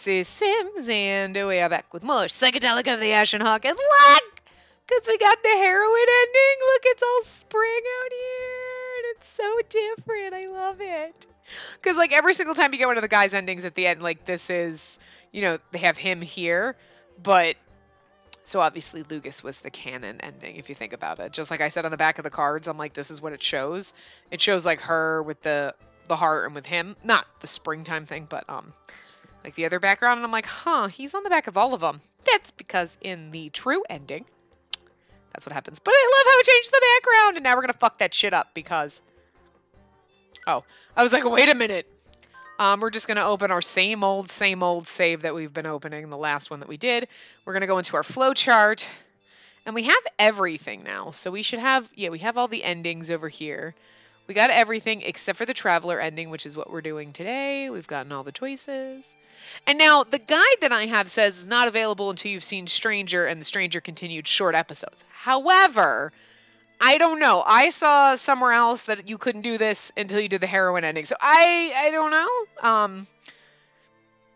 this is Sims, and we are back with more Psychedelica of the Ashen Hawk. And look! Because we got the heroin ending. Look, it's all spring out here, and it's so different. I love it. Because, like, every single time you get one of the guy's endings at the end, like, this is, you know, they have him here, but... So obviously Lucas was the canon ending, if you think about it. Just like I said on the back of the cards, I'm like, this is what it shows. It shows, like, her with the heart and with him. Not the springtime thing, but, like the other background. And I'm like, huh, he's on the back of all of them. That's because in the true ending, that's what happens. But I love how it changed the background. And now we're going to fuck that shit up because... Oh, I was like, wait a minute. We're just going to open our same old save that we've been opening, the last one that we did. We're going to go into our flow chart. And we have everything now. So we should have, we have all the endings over here. We got everything except for the Traveler ending, which is what we're doing today. We've gotten all the choices. And now the guide that I have says is not available until you've seen Stranger and the Stranger Continued short episodes. However, I don't know. I saw somewhere else that you couldn't do this until you did the heroin ending. So I don't know.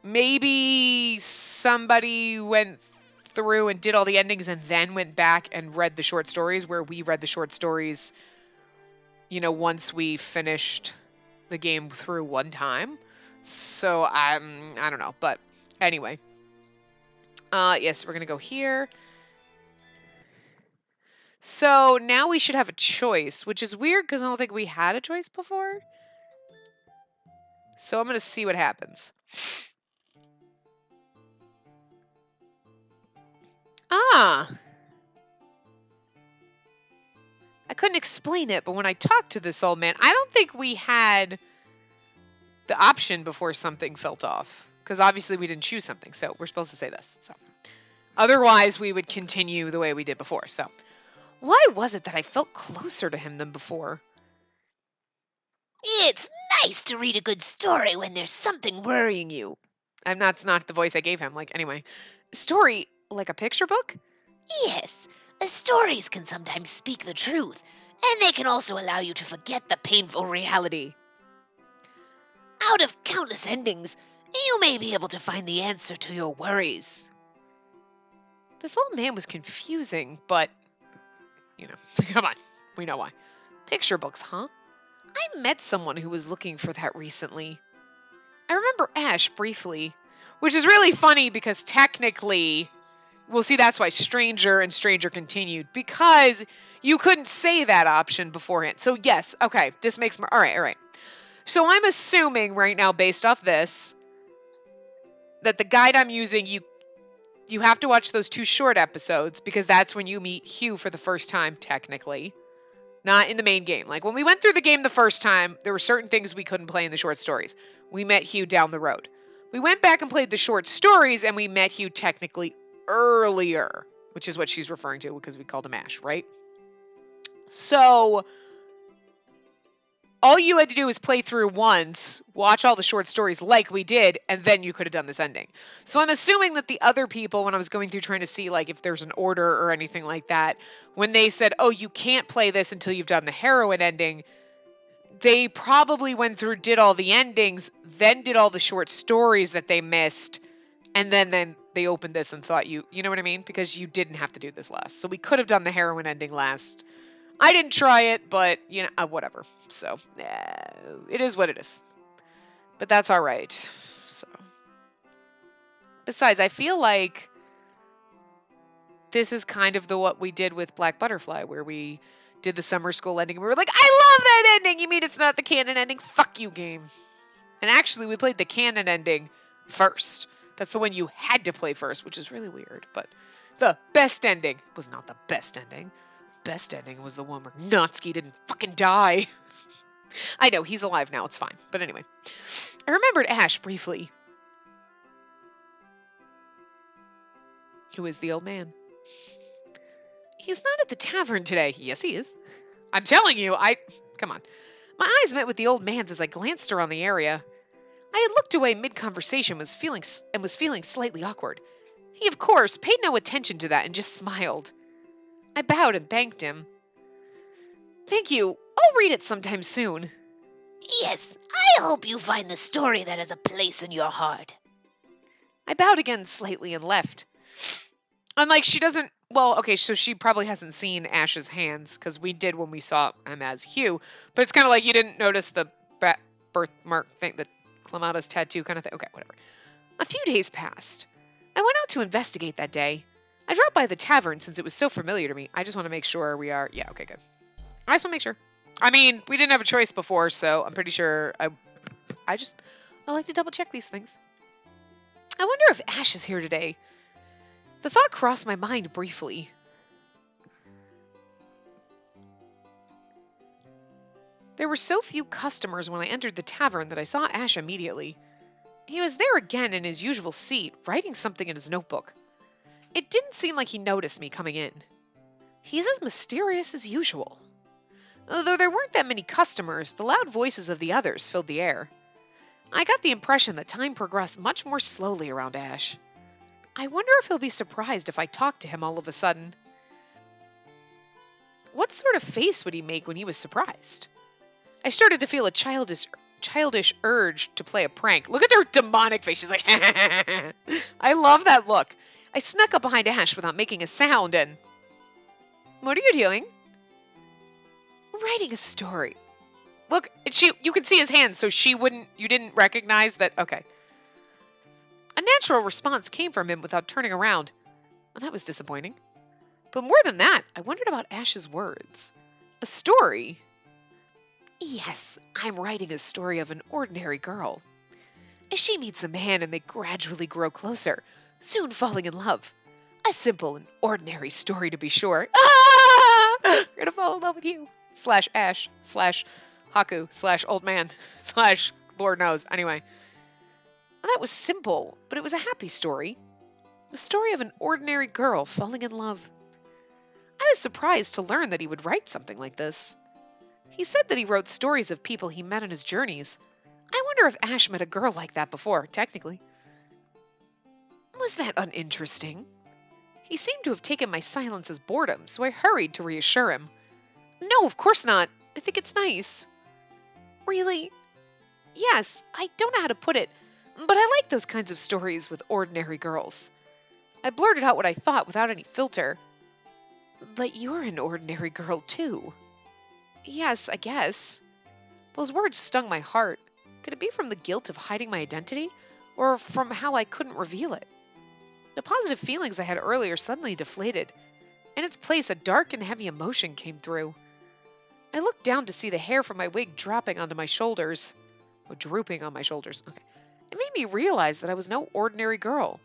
Maybe somebody went through and did all the endings and then went back and read the short stories, where we read the short stories, you know, once we finished the game through one time. So I don't know. But anyway. Yes, we're going to go here. So now we should have a choice, which is weird because I don't think we had a choice before. So I'm going to see what happens. Ah. I couldn't explain it, but when I talked to this old man, I don't think we had the option before something felt off. Because obviously we didn't choose something, so we're supposed to say this. So otherwise, we would continue the way we did before. So why was it that I felt closer to him than before? It's nice to read a good story when there's something worrying you. That's not the voice I gave him. Like, anyway. Story, like a picture book? Yes, stories can sometimes speak the truth, and they can also allow you to forget the painful reality. Out of countless endings, you may be able to find the answer to your worries. This old man was confusing, but, you know, come on. We know why. Picture books, huh? I met someone who was looking for that recently. I remember Ash briefly, which is really funny because technically, well, see, that's why Stranger and Stranger Continued, because you couldn't say that option beforehand. So yes, okay, this makes more, all right. So I'm assuming right now, based off this, that the guide I'm using, you have to watch those 2 short episodes because that's when you meet Hugh for the first time, technically. Not in the main game. Like, when we went through the game the first time, there were certain things we couldn't play in the short stories. We met Hugh down the road. We went back and played the short stories, and we met Hugh technically earlier, which is what she's referring to because we called him Ash, right? So all you had to do was play through once, watch all the short stories like we did, and then you could have done this ending. So I'm assuming that the other people, when I was going through trying to see like if there's an order or anything like that, when they said, oh, you can't play this until you've done the heroine ending, they probably went through, did all the endings, then did all the short stories that they missed, and then they opened this and thought you know what I mean? Because you didn't have to do this last. So we could have done the heroine ending last. I didn't try it, but, you know, whatever. So, it is what it is. But that's all right. So, besides, I feel like this is kind of what we did with Black Butterfly, where we did the summer school ending. And we were like, I love that ending! You mean it's not the canon ending? Fuck you, game. And actually, we played the canon ending first. That's the one you had to play first, which is really weird. But the best ending was not the best ending. Best ending was the one where Natsuki didn't fucking die. I know, he's alive now, it's fine. But anyway, I remembered Ash briefly. Who is the old man? He's not at the tavern today. Yes, he is. I'm telling you, come on. My eyes met with the old man's as I glanced around the area. I had looked away mid-conversation was feeling slightly awkward. He, of course, paid no attention to that and just smiled. I bowed and thanked him. Thank you. I'll read it sometime soon. Yes, I hope you find the story that has a place in your heart. I bowed again slightly and left. Unlike she doesn't. Well, okay, so she probably hasn't seen Ash's hands because we did when we saw him as Hugh. But it's kind of like you didn't notice the birthmark thing, the Clematis tattoo kind of thing. Okay, whatever. A few days passed. I went out to investigate that day. I dropped by the tavern since it was so familiar to me. I just want to make sure we are. Yeah, okay, good. I just want to make sure. I mean, we didn't have a choice before, so I'm pretty sure I like to double check these things. I wonder if Ash is here today. The thought crossed my mind briefly. There were so few customers when I entered the tavern that I saw Ash immediately. He was there again in his usual seat, writing something in his notebook. It didn't seem like he noticed me coming in. He's as mysterious as usual. Though there weren't that many customers, the loud voices of the others filled the air. I got the impression that time progressed much more slowly around Ash. I wonder if he'll be surprised if I talk to him all of a sudden. What sort of face would he make when he was surprised? I started to feel a childish urge to play a prank. Look at their demonic face. She's like, I love that look. I snuck up behind Ash without making a sound and... What are you doing? Writing a story. Look, you can see his hands, so you didn't recognize that. Okay. A natural response came from him without turning around. Well, that was disappointing. But more than that, I wondered about Ash's words. A story? Yes, I'm writing a story of an ordinary girl. As she meets a man and they gradually grow closer, soon falling in love. A simple and ordinary story to be sure. Ah! I'm gonna fall in love with you. /Ash, /Haku, /old man, /Lord knows. Anyway. Well, that was simple, but it was a happy story. The story of an ordinary girl falling in love. I was surprised to learn that he would write something like this. He said that he wrote stories of people he met on his journeys. I wonder if Ash met a girl like that before, technically. Was that uninteresting? He seemed to have taken my silence as boredom, so I hurried to reassure him. No, of course not. I think it's nice. Really? Yes, I don't know how to put it, but I like those kinds of stories with ordinary girls. I blurted out what I thought without any filter. But you're an ordinary girl, too. Yes, I guess. Those words stung my heart. Could it be from the guilt of hiding my identity, or from how I couldn't reveal it? The positive feelings I had earlier suddenly deflated. In its place, a dark and heavy emotion came through. I looked down to see the hair from my wig dropping onto my shoulders. Oh, drooping on my shoulders. Okay. It made me realize that I was no ordinary girl.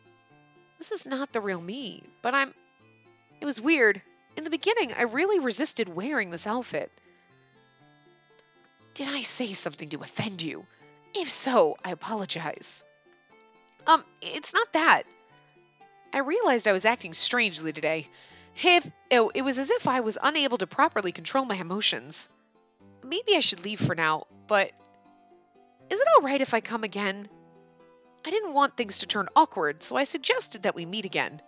This is not the real me, but It was weird. In the beginning, I really resisted wearing this outfit. Did I say something to offend you? If so, I apologize. It's not that. I realized I was acting strangely today. It was as if I was unable to properly control my emotions. Maybe I should leave for now, but is it all right if I come again? I didn't want things to turn awkward, so I suggested that we meet again.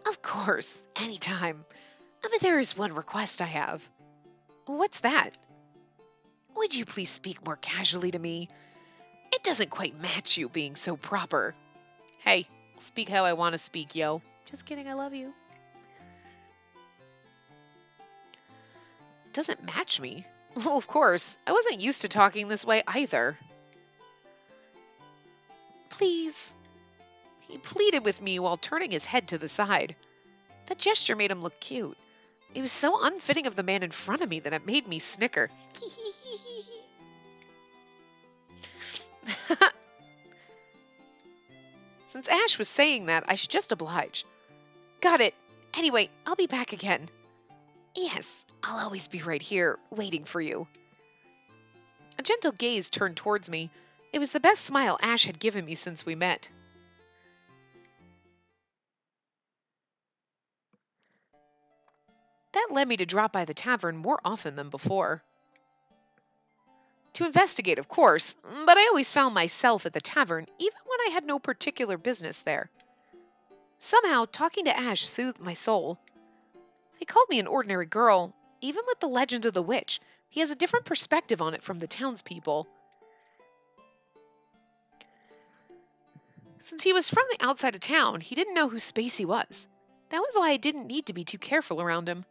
Of course, anytime. But there is one request I have. What's that? Would you please speak more casually to me? It doesn't quite match you being so proper. Hey, I'll speak how I want to speak, yo. Just kidding, I love you. Doesn't match me? Well, of course. I wasn't used to talking this way either. Please. He pleaded with me while turning his head to the side. That gesture made him look cute. It was so unfitting of the man in front of me that it made me snicker. Since Ash was saying that, I should just oblige. Got it. Anyway, I'll be back again. Yes, I'll always be right here, waiting for you. A gentle gaze turned towards me. It was the best smile Ash had given me since we met. That led me to drop by the tavern more often than before. To investigate, of course, but I always found myself at the tavern even when I had no particular business there. Somehow, talking to Ash soothed my soul. He called me an ordinary girl. Even with the legend of the witch, he has a different perspective on it from the townspeople. Since he was from the outside of town, he didn't know who Spacey was. That was why I didn't need to be too careful around him.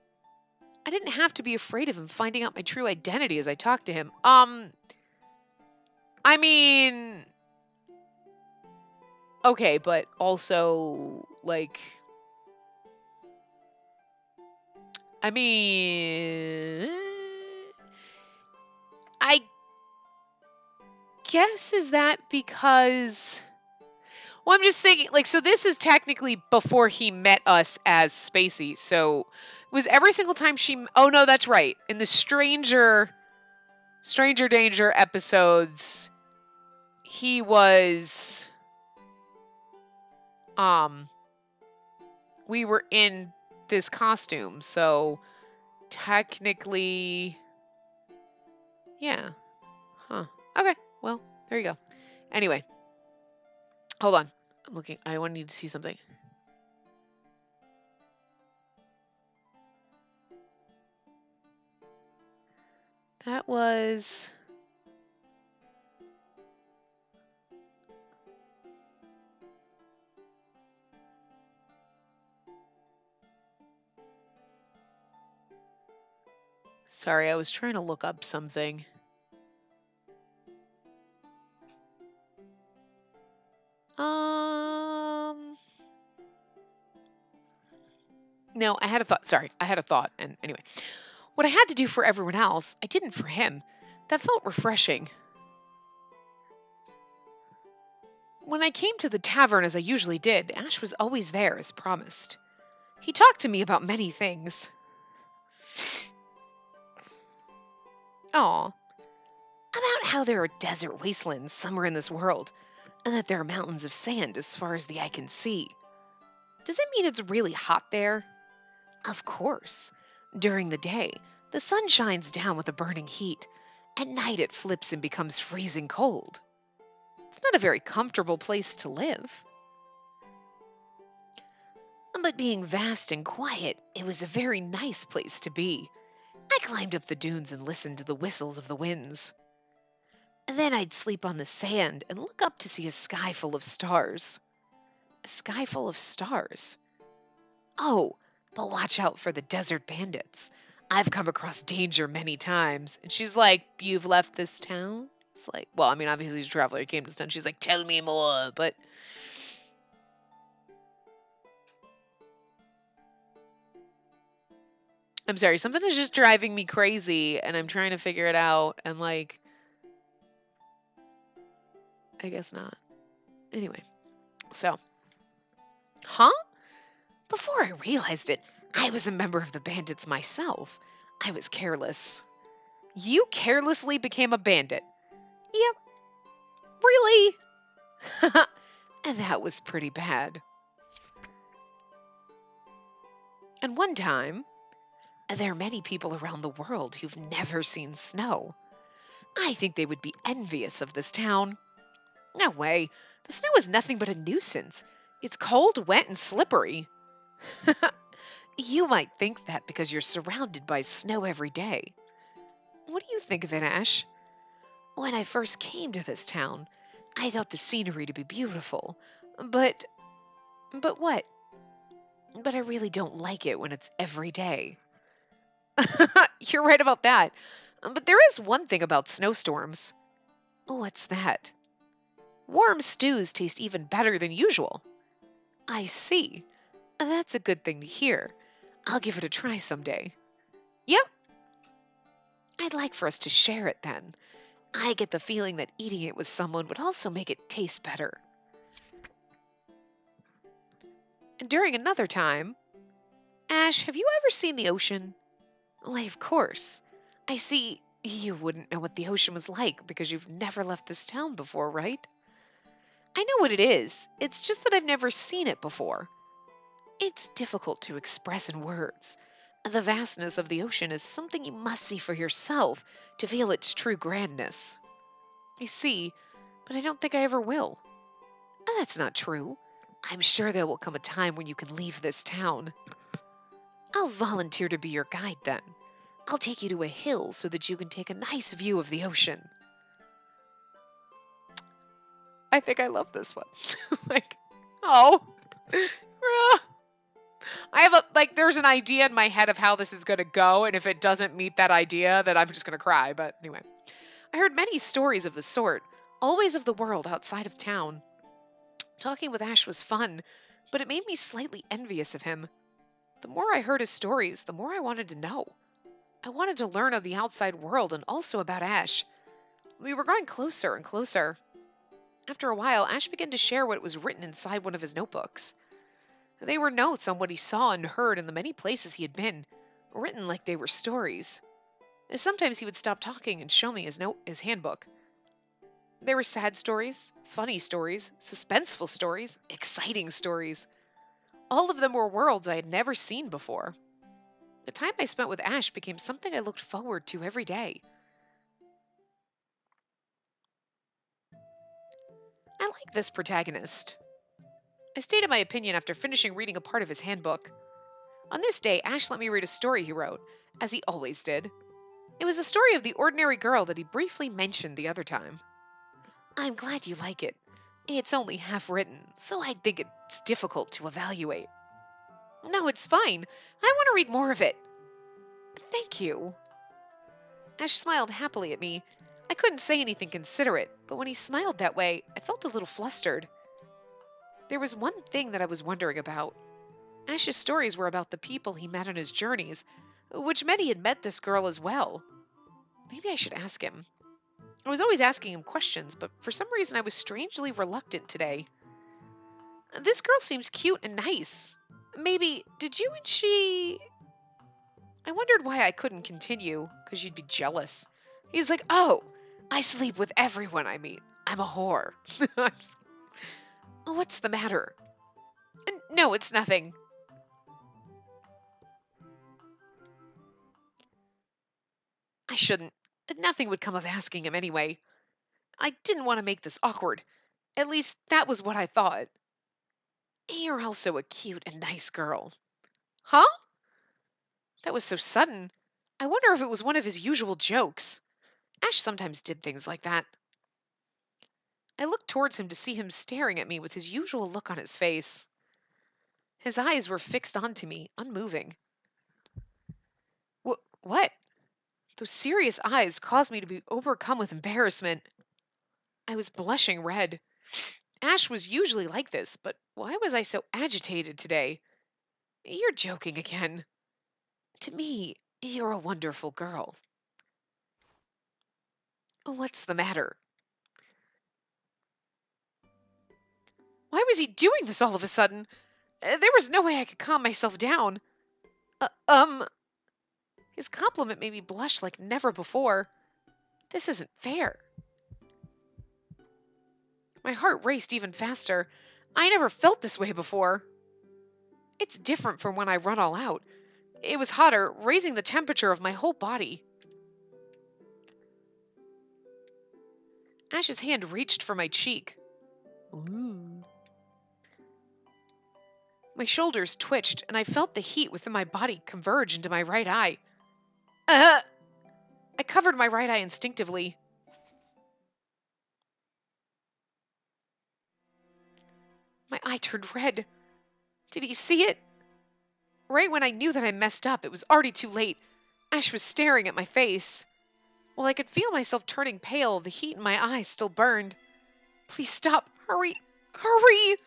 I didn't have to be afraid of him finding out my true identity as I talked to him. I mean, okay, but also, like, I mean, I guess is that because, well, I'm just thinking, like, so this is technically before he met us as Spacey. So it was every single time oh no, that's right. In the Stranger Danger episodes, he was, we were in this costume. So technically, yeah. Huh. Okay. Well, there you go. Anyway, hold on. I'm looking. I want to need to see something. That was. Sorry, I was trying to look up something. No, I had a thought. Sorry, I had a thought. And anyway, what I had to do for everyone else, I didn't for him. That felt refreshing. When I came to the tavern as I usually did, Ash was always there as promised. He talked to me about many things. Aw. About how there are desert wastelands somewhere in this world, and that there are mountains of sand as far as the eye can see. Does it mean it's really hot there? Of course. During the day, the sun shines down with a burning heat. At night, it flips and becomes freezing cold. It's not a very comfortable place to live. But being vast and quiet, it was a very nice place to be. I climbed up the dunes and listened to the whistles of the winds. And then I'd sleep on the sand and look up to see a sky full of stars. A sky full of stars? Oh, but watch out for the desert bandits. I've come across danger many times. And she's like, you've left this town? It's like, well, I mean, obviously he's a traveler. He came to this town. She's like, tell me more. But I'm sorry, something is just driving me crazy and I'm trying to figure it out. And like, I guess not. Anyway, so, huh? Before I realized it, I was a member of the bandits myself. I was careless. You carelessly became a bandit? Yep. Really? And that was pretty bad. And one time, there are many people around the world who've never seen snow. I think they would be envious of this town. No way. The snow is nothing but a nuisance. It's cold, wet, and slippery. You might think that because you're surrounded by snow every day. What do you think of it, Ash? When I first came to this town, I thought the scenery to be beautiful. But what? But I really don't like it when it's every day. You're right about that. But there is one thing about snowstorms. What's that? Warm stews taste even better than usual. I see. That's a good thing to hear. I'll give it a try someday. Yep. I'd like for us to share it then. I get the feeling that eating it with someone would also make it taste better. And during another time, Ash, have you ever seen the ocean? Why, of course. I see you wouldn't know what the ocean was like because you've never left this town before, right? I know what it is. It's just that I've never seen it before. It's difficult to express in words. The vastness of the ocean is something you must see for yourself to feel its true grandness. I see, but I don't think I ever will. That's not true. I'm sure there will come a time when you can leave this town. I'll volunteer to be your guide then. I'll take you to a hill so that you can take a nice view of the ocean. I think I love this one. Like, oh. Ah. I have there's an idea in my head of how this is going to go, and if it doesn't meet that idea, then I'm just going to cry. But anyway, I heard many stories of the sort, always of the world outside of town. Talking with Ash was fun, but it made me slightly envious of him. The more I heard his stories, the more I wanted to know. I wanted to learn of the outside world and also about Ash. We were growing closer and closer. After a while, Ash began to share what was written inside one of his notebooks. They were notes on what he saw and heard in the many places he had been, written like they were stories. Sometimes he would stop talking and show me his handbook. There were sad stories, funny stories, suspenseful stories, exciting stories. All of them were worlds I had never seen before. The time I spent with Ash became something I looked forward to every day. I like this protagonist. I stated my opinion after finishing reading a part of his handbook. On this day, Ash let me read a story he wrote, as he always did. It was a story of the ordinary girl that he briefly mentioned the other time. I'm glad you like it. It's only half written, so I think it's difficult to evaluate. No, it's fine. I want to read more of it. Thank you. Ash smiled happily at me. I couldn't say anything considerate, but when he smiled that way, I felt a little flustered. There was one thing that I was wondering about. Ash's stories were about the people he met on his journeys, which meant he had met this girl as well. Maybe I should ask him. I was always asking him questions, but for some reason I was strangely reluctant today. This girl seems cute and nice. Maybe, did you and she... I wondered why I couldn't continue, because you'd be jealous. He's like, oh, I sleep with everyone I meet. I'm a whore. I'm just- Oh, what's the matter? No, it's nothing. I shouldn't. Nothing would come of asking him anyway. I didn't want to make this awkward. At least, that was what I thought. You're also a cute and nice girl. Huh? That was so sudden. I wonder if it was one of his usual jokes. Ash sometimes did things like that. I looked towards him to see him staring at me with his usual look on his face. His eyes were fixed onto me, unmoving. What? Those serious eyes caused me to be overcome with embarrassment. I was blushing red. Ash was usually like this, but why was I so agitated today? You're joking again. To me, you're a wonderful girl. What's the matter? Why was he doing this all of a sudden? There was no way I could calm myself down. Uh, um, his compliment made me blush like never before. This isn't fair. My heart raced even faster. I never felt this way before. It's different from when I run all out. It was hotter, raising the temperature of my whole body. Ash's hand reached for my cheek. Ooh. My shoulders twitched, and I felt the heat within my body converge into my right eye. Uh! I covered my right eye instinctively. My eye turned red. Did he see it? Right when I knew that I messed up, it was already too late. Ash was staring at my face. While I could feel myself turning pale, the heat in my eyes still burned. Please stop. Hurry. Hurry!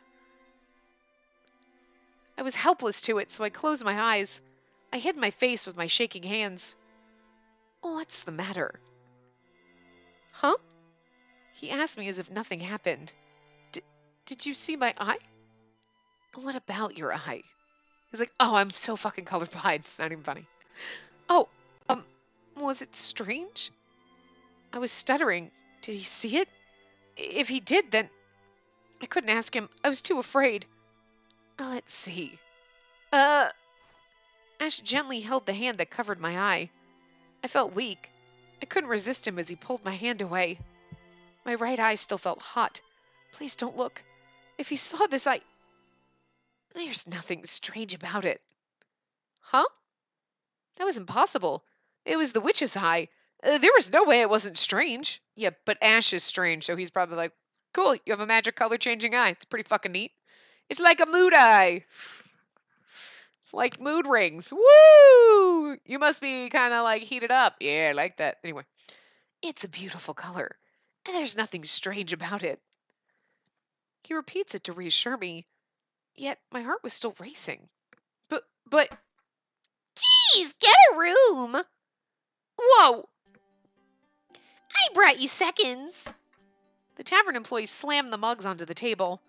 I was helpless to it, so I closed my eyes. I hid my face with my shaking hands. What's the matter? Huh? He asked me as if nothing happened. Did you see my eye? What about your eye? He's like, oh, I'm so fucking colorblind. It's not even funny. Oh, um, was it strange? I was stuttering. Did he see it? If he did, then I couldn't ask him. I was too afraid. Let's see. Ash gently held the hand that covered my eye. I felt weak. I couldn't resist him as he pulled my hand away. My right eye still felt hot. Please don't look. If he saw this, There's nothing strange about it. Huh? That was impossible. It was the witch's eye. There was no way it wasn't strange. Yeah, but Ash is strange, so he's probably like, Cool, you have a magic color-changing eye. It's pretty fucking neat. It's like a mood eye. It's like mood rings. Woo! You must be kind of like heated up. Yeah, I like that. Anyway, it's a beautiful color, and there's nothing strange about it. He repeats it to reassure me, yet my heart was still racing. But, Jeez, get a room. whoa! I brought you seconds. The tavern employee slammed the mugs onto the table.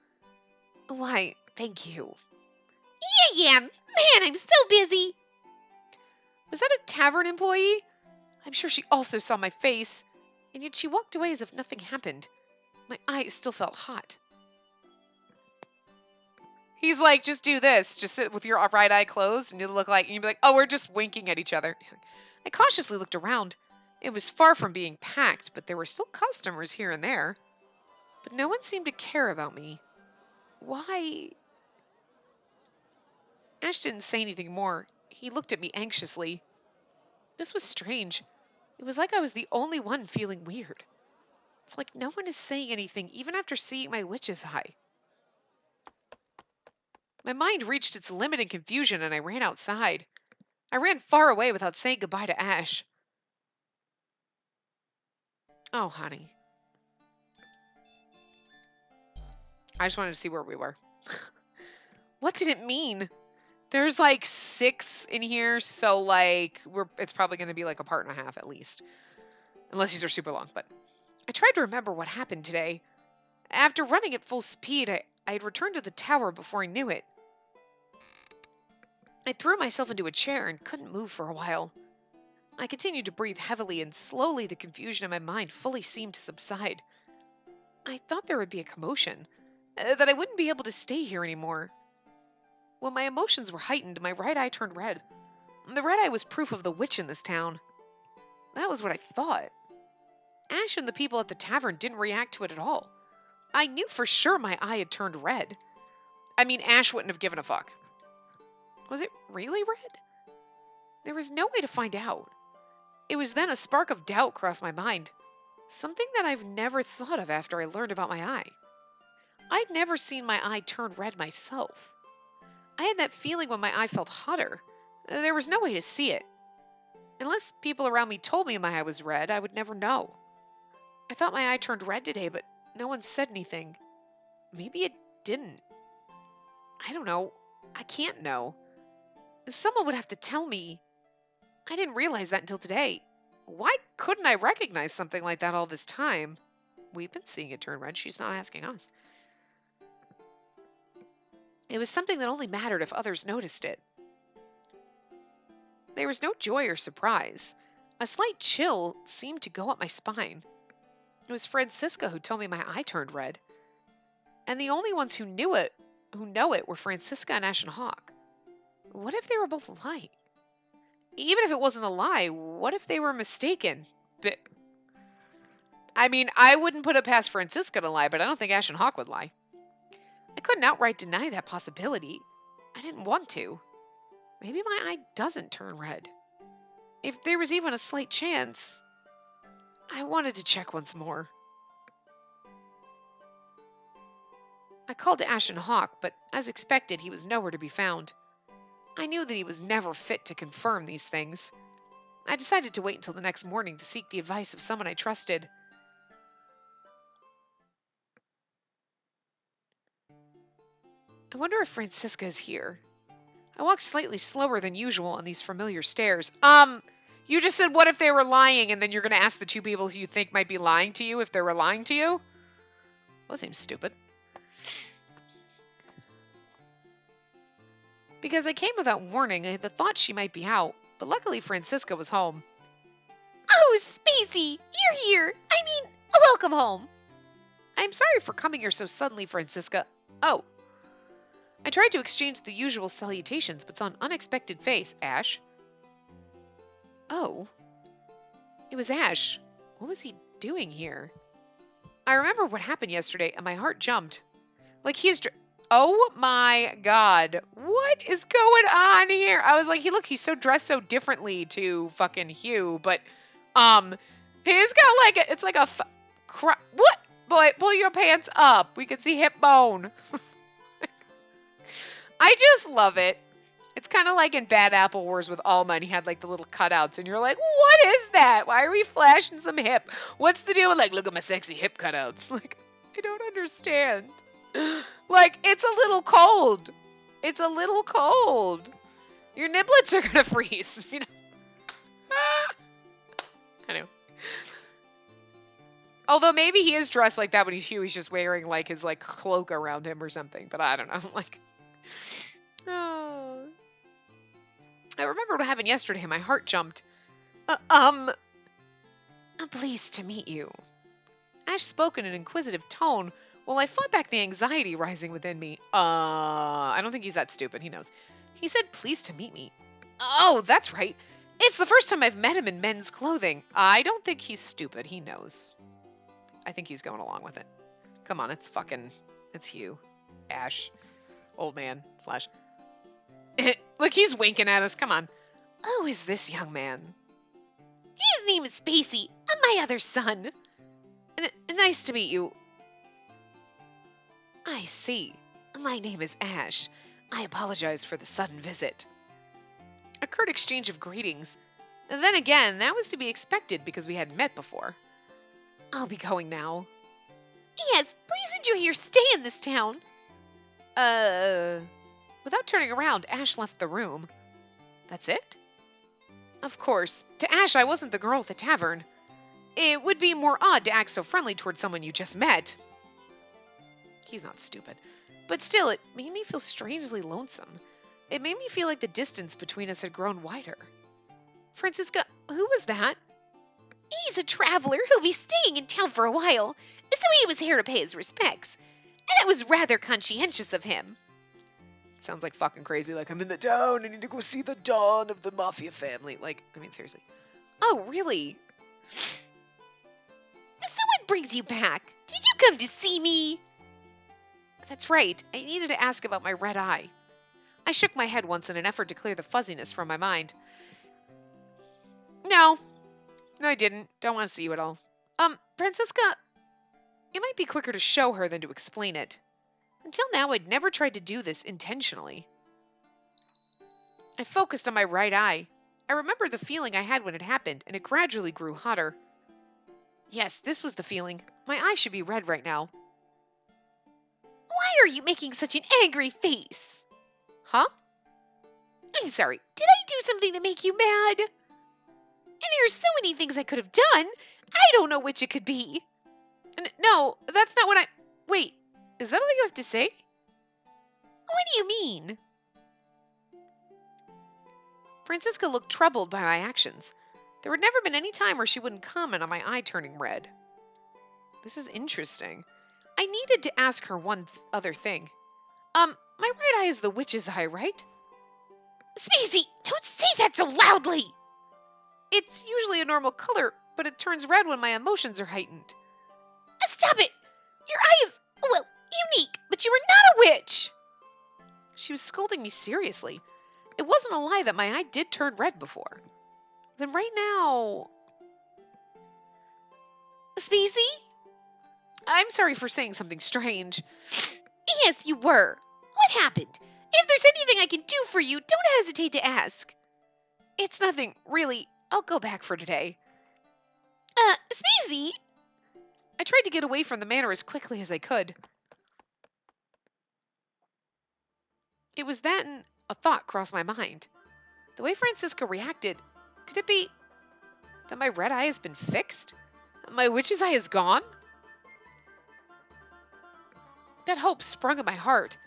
Why, thank you. Yeah, man, I'm so busy. Was that a tavern employee? I'm sure she also saw my face, and yet she walked away as if nothing happened. My eyes still felt hot. He's like, just do this. Just sit with your right eye closed, and you'll look like, and you'll be like, oh, we're just winking at each other. I cautiously looked around. It was far from being packed, but there were still customers here and there. But no one seemed to care about me. Why? Ash didn't say anything more. He looked at me anxiously. This was strange. It was like I was the only one feeling weird. It's like no one is saying anything, even after seeing my witch's eye. My mind reached its limit in confusion, and I ran outside. I ran far away without saying goodbye to Ash. Oh, honey. I just wanted to see where we were. What did it mean? There's like 6 in here, so like it's probably going to be like a part and a half at least. Unless these are super long, but I tried to remember what happened today. After running at full speed, I had returned to the tower before I knew it. I threw myself into a chair and couldn't move for a while. I continued to breathe heavily, and slowly the confusion in my mind fully seemed to subside. I thought there would be a commotion, that I wouldn't be able to stay here anymore. When my emotions were heightened, my right eye turned red. The red eye was proof of the witch in this town. That was what I thought. Ash and the people at the tavern didn't react to it at all. I knew for sure my eye had turned red. I mean, Ash wouldn't have given a fuck. Was it really red? There was no way to find out. It was then a spark of doubt crossed my mind. Something that I've never thought of after I learned about my eye. I'd never seen my eye turn red myself. I had that feeling when my eye felt hotter. There was no way to see it. Unless people around me told me my eye was red, I would never know. I thought my eye turned red today, but no one said anything. Maybe it didn't. I don't know. I can't know. Someone would have to tell me. I didn't realize that until today. Why couldn't I recognize something like that all this time? We've been seeing it turn red. She's not asking us. It was something that only mattered if others noticed it. There was no joy or surprise. A slight chill seemed to go up my spine. It was Francisca who told me my eye turned red. And the only ones who know it, were Francisca and Ashen Hawk. What if they were both lying? Even if it wasn't a lie, what if they were mistaken? But I mean, I wouldn't put it past Francisca to lie, but I don't think Ashen Hawk would lie. I couldn't outright deny that possibility. I didn't want to. Maybe my eye doesn't turn red. If there was even a slight chance, I wanted to check once more. I called to Ashen Hawk, but as expected, he was nowhere to be found. I knew that he was never fit to confirm these things. I decided to wait until the next morning to seek the advice of someone I trusted. I wonder if Francisca is here. I walked slightly slower than usual on these familiar stairs. You just said what if they were lying, and then you're going to ask the 2 people who you think might be lying to you if they were lying to you? Well, that seems stupid. Because I came without warning, I had the thought she might be out, but luckily Francisca was home. Oh, Spacey, you're here. I mean, welcome home. I'm sorry for coming here so suddenly, Francisca. Oh. I tried to exchange the usual salutations, but saw an unexpected face. Ash? Oh. It was Ash. What was he doing here? I remember what happened yesterday, and my heart jumped. Like oh my god. What is going on here? I was like, he's so dressed so differently to fucking Hugh, but, he's got like, it's like a, what? Boy, pull your pants up. We can see hip bone. I just love it. It's kind of like in Bad Apple Wars with Alma, and he had like the little cutouts, and you're like, what is that? Why are we flashing some hip? What's the deal with like, look at my sexy hip cutouts? Like, I don't understand. Like, it's a little cold. It's a little cold. Your niblets are gonna freeze. You know. Anyway. Although maybe he is dressed like that when he's Hugh. He's just wearing like his like cloak around him or something. But I don't know. Like, oh. I remember what happened yesterday. My heart jumped. I'm pleased to meet you. Ash spoke in an inquisitive tone while I fought back the anxiety rising within me. I don't think he's that stupid. He knows. He said, pleased to meet me. Oh, that's right. It's the first time I've met him in men's clothing. I don't think he's stupid. He knows. I think he's going along with it. Come on, it's Hugh. Ash. Old man. Slash. Look, he's winking at us. Come on. Who is this young man? His name is Spacey. I'm my other son. Nice to meet you. I see. My name is Ash. I apologize for the sudden visit. A curt exchange of greetings. And then again, that was to be expected because we hadn't met before. I'll be going now. Yes, please enjoy your stay in this town. Without turning around, Ash left the room. That's it? Of course, to Ash, I wasn't the girl at the tavern. It would be more odd to act so friendly towards someone you just met. He's not stupid. But still, it made me feel strangely lonesome. It made me feel like the distance between us had grown wider. Francisca, who was that? He's a traveler who'll be staying in town for a while, so he was here to pay his respects. And it was rather conscientious of him. Sounds like fucking crazy, like, I'm in the town, I need to go see the dawn of the mafia family. Like, I mean, seriously. Oh, really? So what brings you back? Did you come to see me? That's right. I needed to ask about my red eye. I shook my head once in an effort to clear the fuzziness from my mind. No, I didn't. Don't want to see you at all. Francisca, it might be quicker to show her than to explain it. Until now, I'd never tried to do this intentionally. I focused on my right eye. I remembered the feeling I had when it happened, and it gradually grew hotter. Yes, this was the feeling. My eye should be red right now. Why are you making such an angry face? Huh? I'm sorry. Did I do something to make you mad? And there are so many things I could have done. I don't know which it could be. No, that's not what I... Wait, is that all you have to say? What do you mean? Francisca looked troubled by my actions. There had never been any time where she wouldn't comment on my eye turning red. This is interesting. I needed to ask her one other thing. My right eye is the witch's eye, right? Spacey, don't say that so loudly! It's usually a normal color, but it turns red when my emotions are heightened. Stop it! Your eye is, well, unique, but you are not a witch! She was scolding me seriously. It wasn't a lie that my eye did turn red before. Then right now... Spacey? I'm sorry for saying something strange. Yes, you were. What happened? If there's anything I can do for you, don't hesitate to ask. It's nothing, really. I'll go back for today. Spacey? I tried to get away from the manor as quickly as I could. It was then a thought crossed my mind. The way Francisca reacted, could it be that my red eye has been fixed? My witch's eye is gone? That hope sprung in my heart.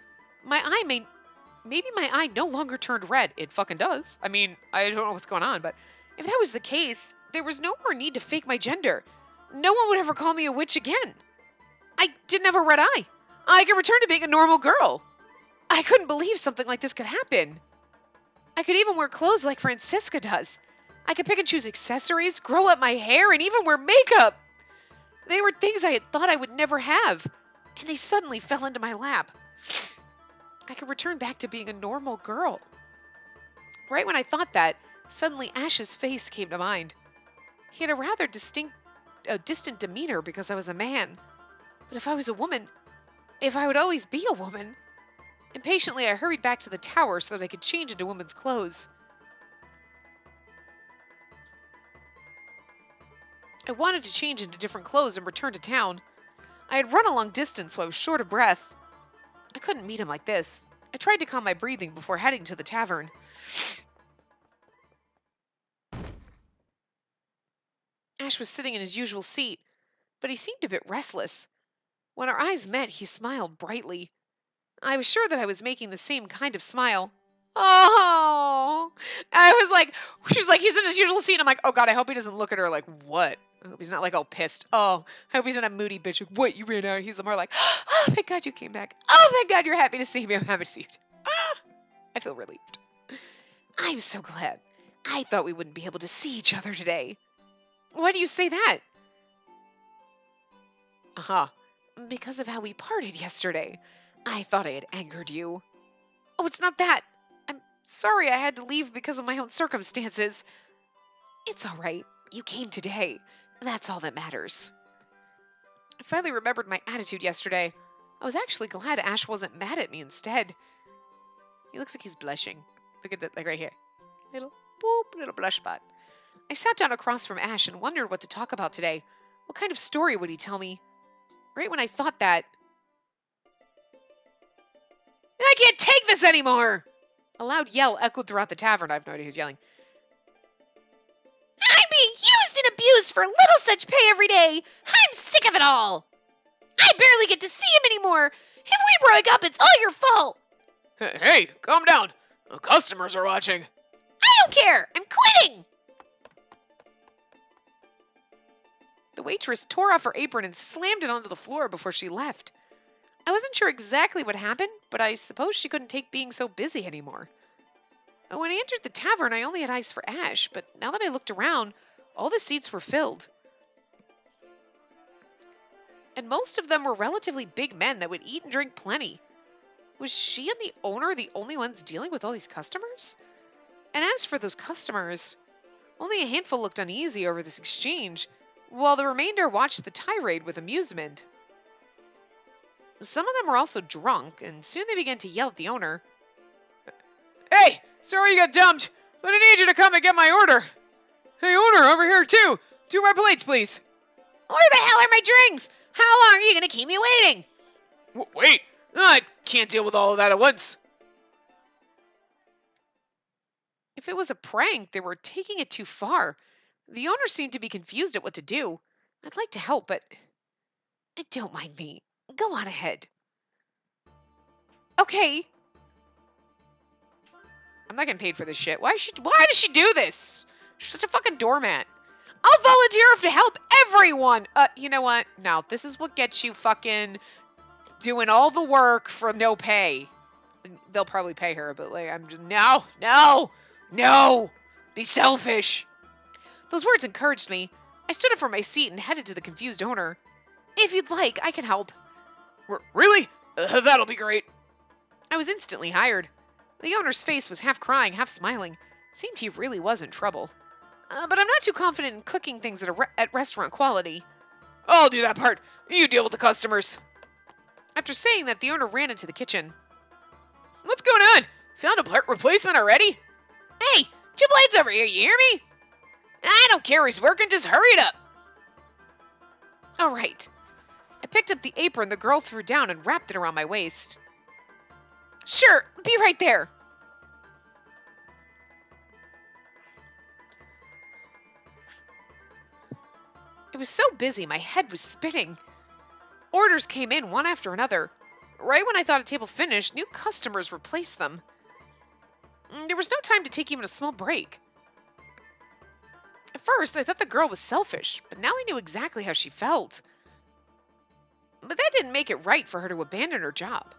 Maybe my eye no longer turned red. It fucking does. I mean, I don't know what's going on, but if that was the case, there was no more need to fake my gender. No one would ever call me a witch again. I didn't have a red eye. I could return to being a normal girl. I couldn't believe something like this could happen. I could even wear clothes like Francisca does. I could pick and choose accessories, grow up my hair, and even wear makeup. They were things I had thought I would never have, and they suddenly fell into my lap. I could return back to being a normal girl. Right when I thought that, suddenly Ash's face came to mind. He had a rather distant demeanor because I was a man. But if I was a woman, if I would always be a woman. Impatiently, I hurried back to the tower so that I could change into woman's clothes. I wanted to change into different clothes and return to town. I had run a long distance, so I was short of breath. I couldn't meet him like this. I tried to calm my breathing before heading to the tavern. Ash was sitting in his usual seat, but he seemed a bit restless. When our eyes met, he smiled brightly. I was sure that I was making the same kind of smile. Oh, she's like, he's in his usual seat. I'm like, oh God, I hope he doesn't look at her like, what? I hope he's not like all pissed. Oh, I hope he's not a moody bitch. Like, what? You ran out. He's more like, oh, thank God you came back. Oh, thank God you're happy to see me. I'm happy to see you too. I feel relieved. I'm so glad. I thought we wouldn't be able to see each other today. Why do you say that? Uh-huh. Because of how we parted yesterday. I thought I had angered you. Oh, it's not that. I'm sorry I had to leave because of my own circumstances. It's all right. You came today. That's all that matters. I finally remembered my attitude yesterday. I was actually glad Ash wasn't mad at me instead. He looks like he's blushing. Look at that, like right here. Little boop, little blush spot. I sat down across from Ash and wondered what to talk about today. What kind of story would he tell me? Right when I thought that, I can't take this anymore! A loud yell echoed throughout the tavern. I have no idea who's yelling. I'm being used and abused for little such pay every day. I'm sick of it all. I barely get to see him anymore. If we break up, it's all your fault. Hey, calm down. The customers are watching. I don't care. I'm quitting. The waitress tore off her apron and slammed it onto the floor before she left. I wasn't sure exactly what happened, but I suppose she couldn't take being so busy anymore. When I entered the tavern, I only had eyes for Ash, but now that I looked around, all the seats were filled. And most of them were relatively big men that would eat and drink plenty. Was she and the owner the only ones dealing with all these customers? And as for those customers, only a handful looked uneasy over this exchange, while the remainder watched the tirade with amusement. Some of them were also drunk, and soon they began to yell at the owner. Hey, sorry you got dumped, but I need you to come and get my order. Hey, owner, over here too. 2 more plates, please. Where the hell are my drinks? How long are you going to keep me waiting? Wait, I can't deal with all of that at once. If it was a prank, they were taking it too far. The owner seemed to be confused at what to do. I'd like to help, but don't mind me. Go on ahead. Okay. I'm not getting paid for this shit. Why does she do this? She's such a fucking doormat. I'll volunteer to help everyone. You know what? No, this is what gets you fucking doing all the work for no pay. They'll probably pay her, but like, I'm just, no. Be selfish. Those words encouraged me. I stood up from my seat and headed to the confused owner. If you'd like, I can help. Really? That'll be great. I was instantly hired. The owner's face was half crying, half smiling. It seemed he really was in trouble. But I'm not too confident in cooking things at restaurant quality. I'll do that part. You deal with the customers. After saying that, the owner ran into the kitchen. What's going on? Found a part replacement already? Hey, 2 plates over here, you hear me? I don't care who's working, just hurry it up. All right. I picked up the apron the girl threw down and wrapped it around my waist. Sure, be right there. It was so busy, my head was spinning. Orders came in one after another. Right when I thought a table finished, new customers replaced them. There was no time to take even a small break. At first, I thought the girl was selfish, but now I knew exactly how she felt. But that didn't make it right for her to abandon her job.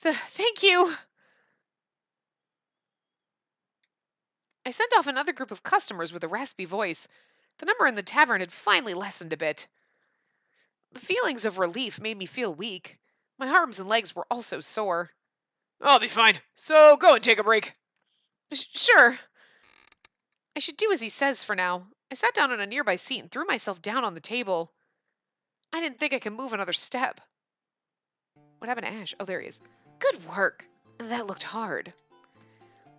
Thank you. I sent off another group of customers with a raspy voice. The number in the tavern had finally lessened a bit. The feelings of relief made me feel weak. My arms and legs were also sore. I'll be fine. So go and take a break. Sure. I should do as he says for now. I sat down on a nearby seat and threw myself down on the table. I didn't think I could move another step. What happened to Ash? Oh, there he is. Good work. That looked hard.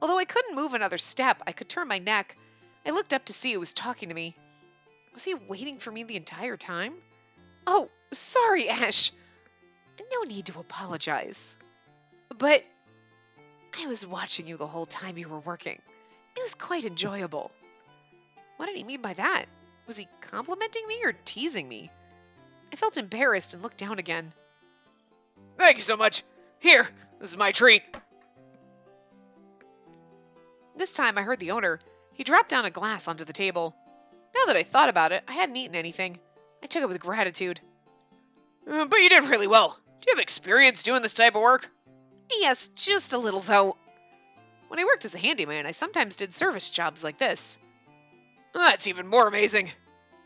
Although I couldn't move another step, I could turn my neck. I looked up to see who was talking to me. Was he waiting for me the entire time? Oh, sorry, Ash. No need to apologize. But I was watching you the whole time you were working. It was quite enjoyable. What did he mean by that? Was he complimenting me or teasing me? I felt embarrassed and looked down again. Thank you so much. Here, this is my treat. This time I heard the owner. He dropped down a glass onto the table. Now that I thought about it, I hadn't eaten anything. I took it with gratitude. But you did really well. Do you have experience doing this type of work? Yes, just a little though. When I worked as a handyman, I sometimes did service jobs like this. That's even more amazing.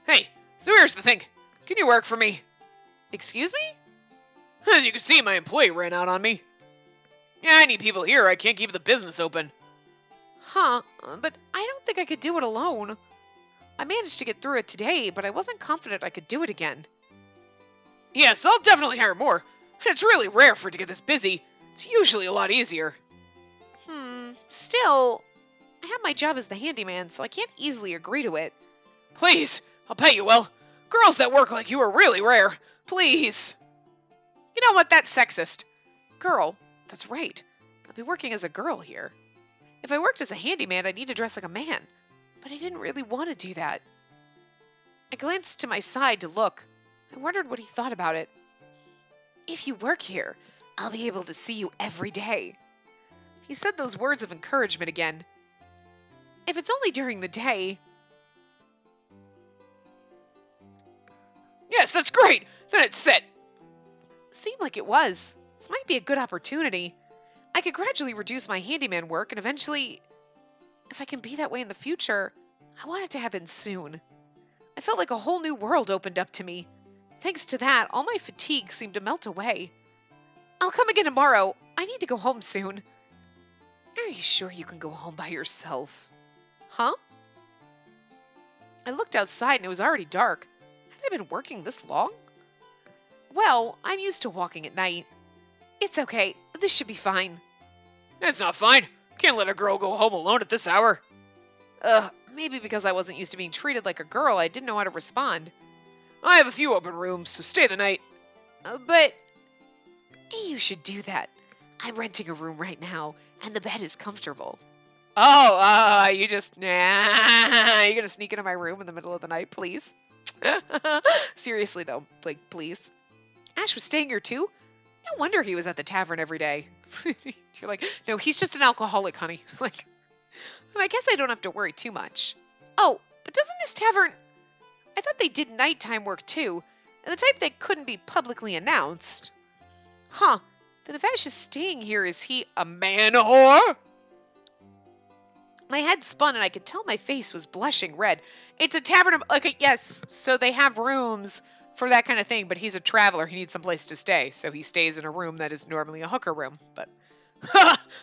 Hey, so here's the thing. Can you work for me? Excuse me? As you can see, my employee ran out on me. Yeah, I need people here. I can't keep the business open. Huh, but I don't think I could do it alone. I managed to get through it today, but I wasn't confident I could do it again. Yes, I'll definitely hire more. It's really rare for it to get this busy. It's usually a lot easier. Still, I have my job as the handyman, so I can't easily agree to it. Please, I'll pay you well. Girls that work like you are really rare. Please. You know what? That's sexist. Girl, that's right. I'll be working as a girl here. If I worked as a handyman, I'd need to dress like a man. But I didn't really want to do that. I glanced to my side to look. I wondered what he thought about it. If you work here, I'll be able to see you every day. He said those words of encouragement again. If it's only during the day... Yes, that's great. Then it's set. Seemed like it was. This might be a good opportunity. I could gradually reduce my handyman work and eventually... If I can be that way in the future, I want it to happen soon. I felt like a whole new world opened up to me. Thanks to that, all my fatigue seemed to melt away. I'll come again tomorrow. I need to go home soon. Are you sure you can go home by yourself? Huh? I looked outside and it was already dark. Had I been working this long? Well, I'm used to walking at night. It's okay. This should be fine. It's not fine. Can't let a girl go home alone at this hour. Maybe because I wasn't used to being treated like a girl, I didn't know how to respond. I have a few open rooms, so stay the night. But you should do that. I'm renting a room right now, and the bed is comfortable. Oh, you just... Nah. You gonna sneak into my room in the middle of the night, please? Seriously, though, like, please. Ash was staying here, too? No wonder he was at the tavern every day. You're like, no, he's just an alcoholic, honey. Like, I guess I don't have to worry too much. Oh, but doesn't this tavern... I thought they did nighttime work, too, and the type that couldn't be publicly announced. Huh. Then if Ash is staying here, is he a manor? My head spun and I could tell my face was blushing red. It's a tavern of... Okay, yes, so they have rooms for that kind of thing, but he's a traveler. He needs someplace to stay, so he stays in a room that is normally a hooker room, but...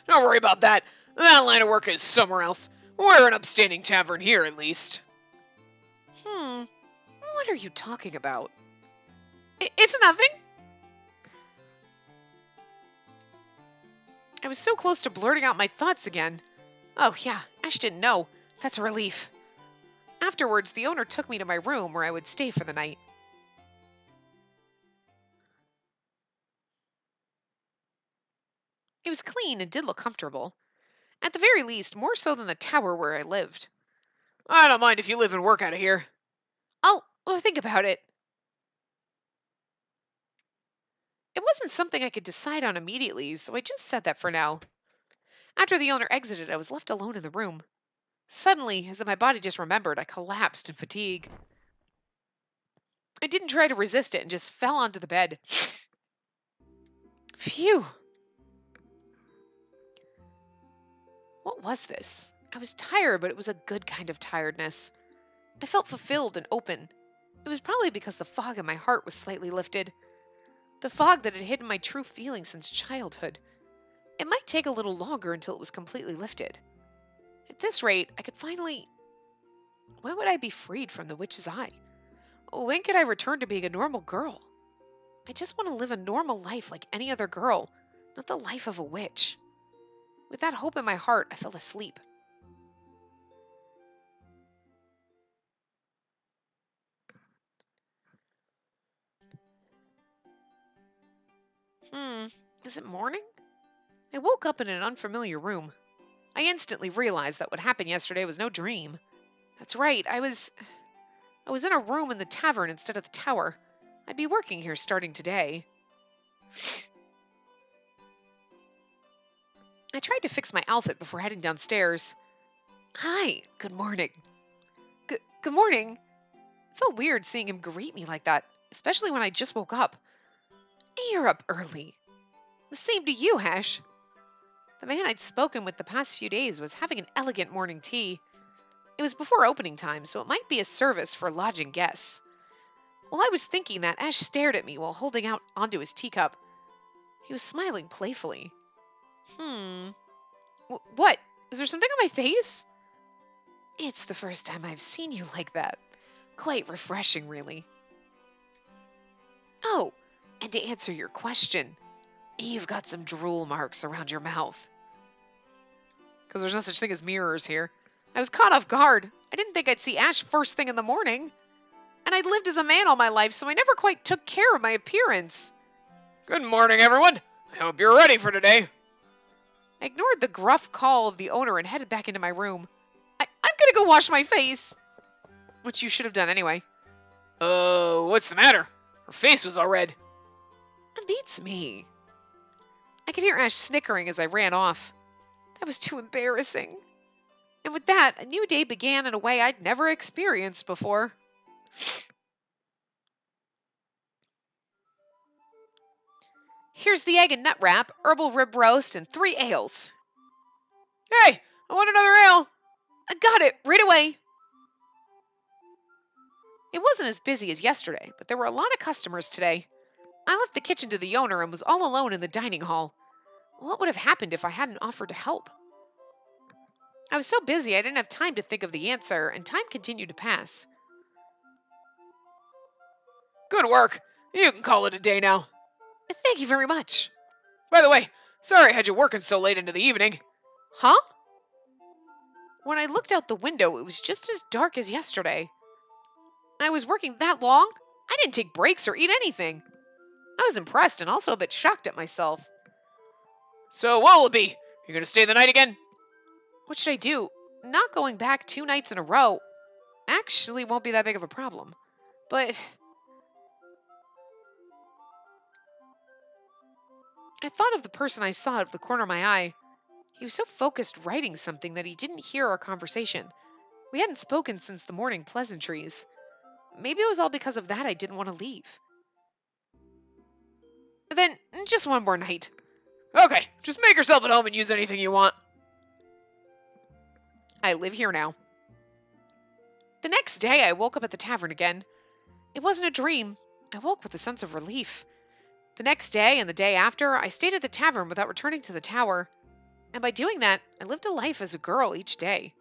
Don't worry about that. That line of work is somewhere else. We're an upstanding tavern here, at least. What are you talking about? It's nothing. I was so close to blurting out my thoughts again. Oh, yeah, Ash didn't know. That's a relief. Afterwards, the owner took me to my room where I would stay for the night. It was clean and did look comfortable. At the very least, more so than the tower where I lived. I don't mind if you live and work out of here. Well, think about it. It wasn't something I could decide on immediately, so I just said that for now. After the owner exited, I was left alone in the room. Suddenly, as if my body just remembered, I collapsed in fatigue. I didn't try to resist it and just fell onto the bed. Phew. What was this? I was tired, but it was a good kind of tiredness. I felt fulfilled and open. It was probably because the fog in my heart was slightly lifted. The fog that had hidden my true feelings since childhood. It might take a little longer until it was completely lifted. At this rate, I could finally... When would I be freed from the witch's eye? When could I return to being a normal girl? I just want to live a normal life like any other girl, not the life of a witch. With that hope in my heart, I fell asleep. Is it morning? I woke up in an unfamiliar room. I instantly realized that what happened yesterday was no dream. That's right, I was in a room in the tavern instead of the tower. I'd be working here starting today. I tried to fix my outfit before heading downstairs. Hi, good morning. Good morning. It felt weird seeing him greet me like that, especially when I just woke up. You're up early. The same to you, Hash. The man I'd spoken with the past few days was having an elegant morning tea. It was before opening time, so it might be a service for lodging guests. While I was thinking that, Ash stared at me while holding out onto his teacup. He was smiling playfully. What? Is there something on my face? It's the first time I've seen you like that. Quite refreshing, really. Oh, and to answer your question, you've got some drool marks around your mouth. Because there's no such thing as mirrors here. I was caught off guard. I didn't think I'd see Ash first thing in the morning. And I'd lived as a man all my life, so I never quite took care of my appearance. Good morning, everyone. I hope you're ready for today. I ignored the gruff call of the owner and headed back into my room. I'm gonna go wash my face. Which you should have done anyway. What's the matter? Her face was all red. It beats me. I could hear Ash snickering as I ran off. That was too embarrassing. And with that, a new day began in a way I'd never experienced before. Here's the egg and nut wrap, herbal rib roast, and 3 ales. Hey, I want another ale. I got it, right away. It wasn't as busy as yesterday, but there were a lot of customers today. I left the kitchen to the owner and was all alone in the dining hall. What would have happened if I hadn't offered to help? I was so busy I didn't have time to think of the answer, and time continued to pass. Good work. You can call it a day now. Thank you very much. By the way, sorry I had you working so late into the evening. Huh? When I looked out the window, it was just as dark as yesterday. I was working that long? I didn't take breaks or eat anything. I was impressed and also a bit shocked at myself. So what will it be? You gonna stay the night again? What should I do? Not going back 2 nights in a row actually won't be that big of a problem. But I thought of the person I saw out of the corner of my eye. He was so focused writing something that he didn't hear our conversation. We hadn't spoken since the morning pleasantries. Maybe it was all because of that I didn't want to leave. Then, just one more night. Okay, just make yourself at home and use anything you want. I live here now. The next day, I woke up at the tavern again. It wasn't a dream. I woke with a sense of relief. The next day and the day after, I stayed at the tavern without returning to the tower. And by doing that, I lived a life as a girl each day.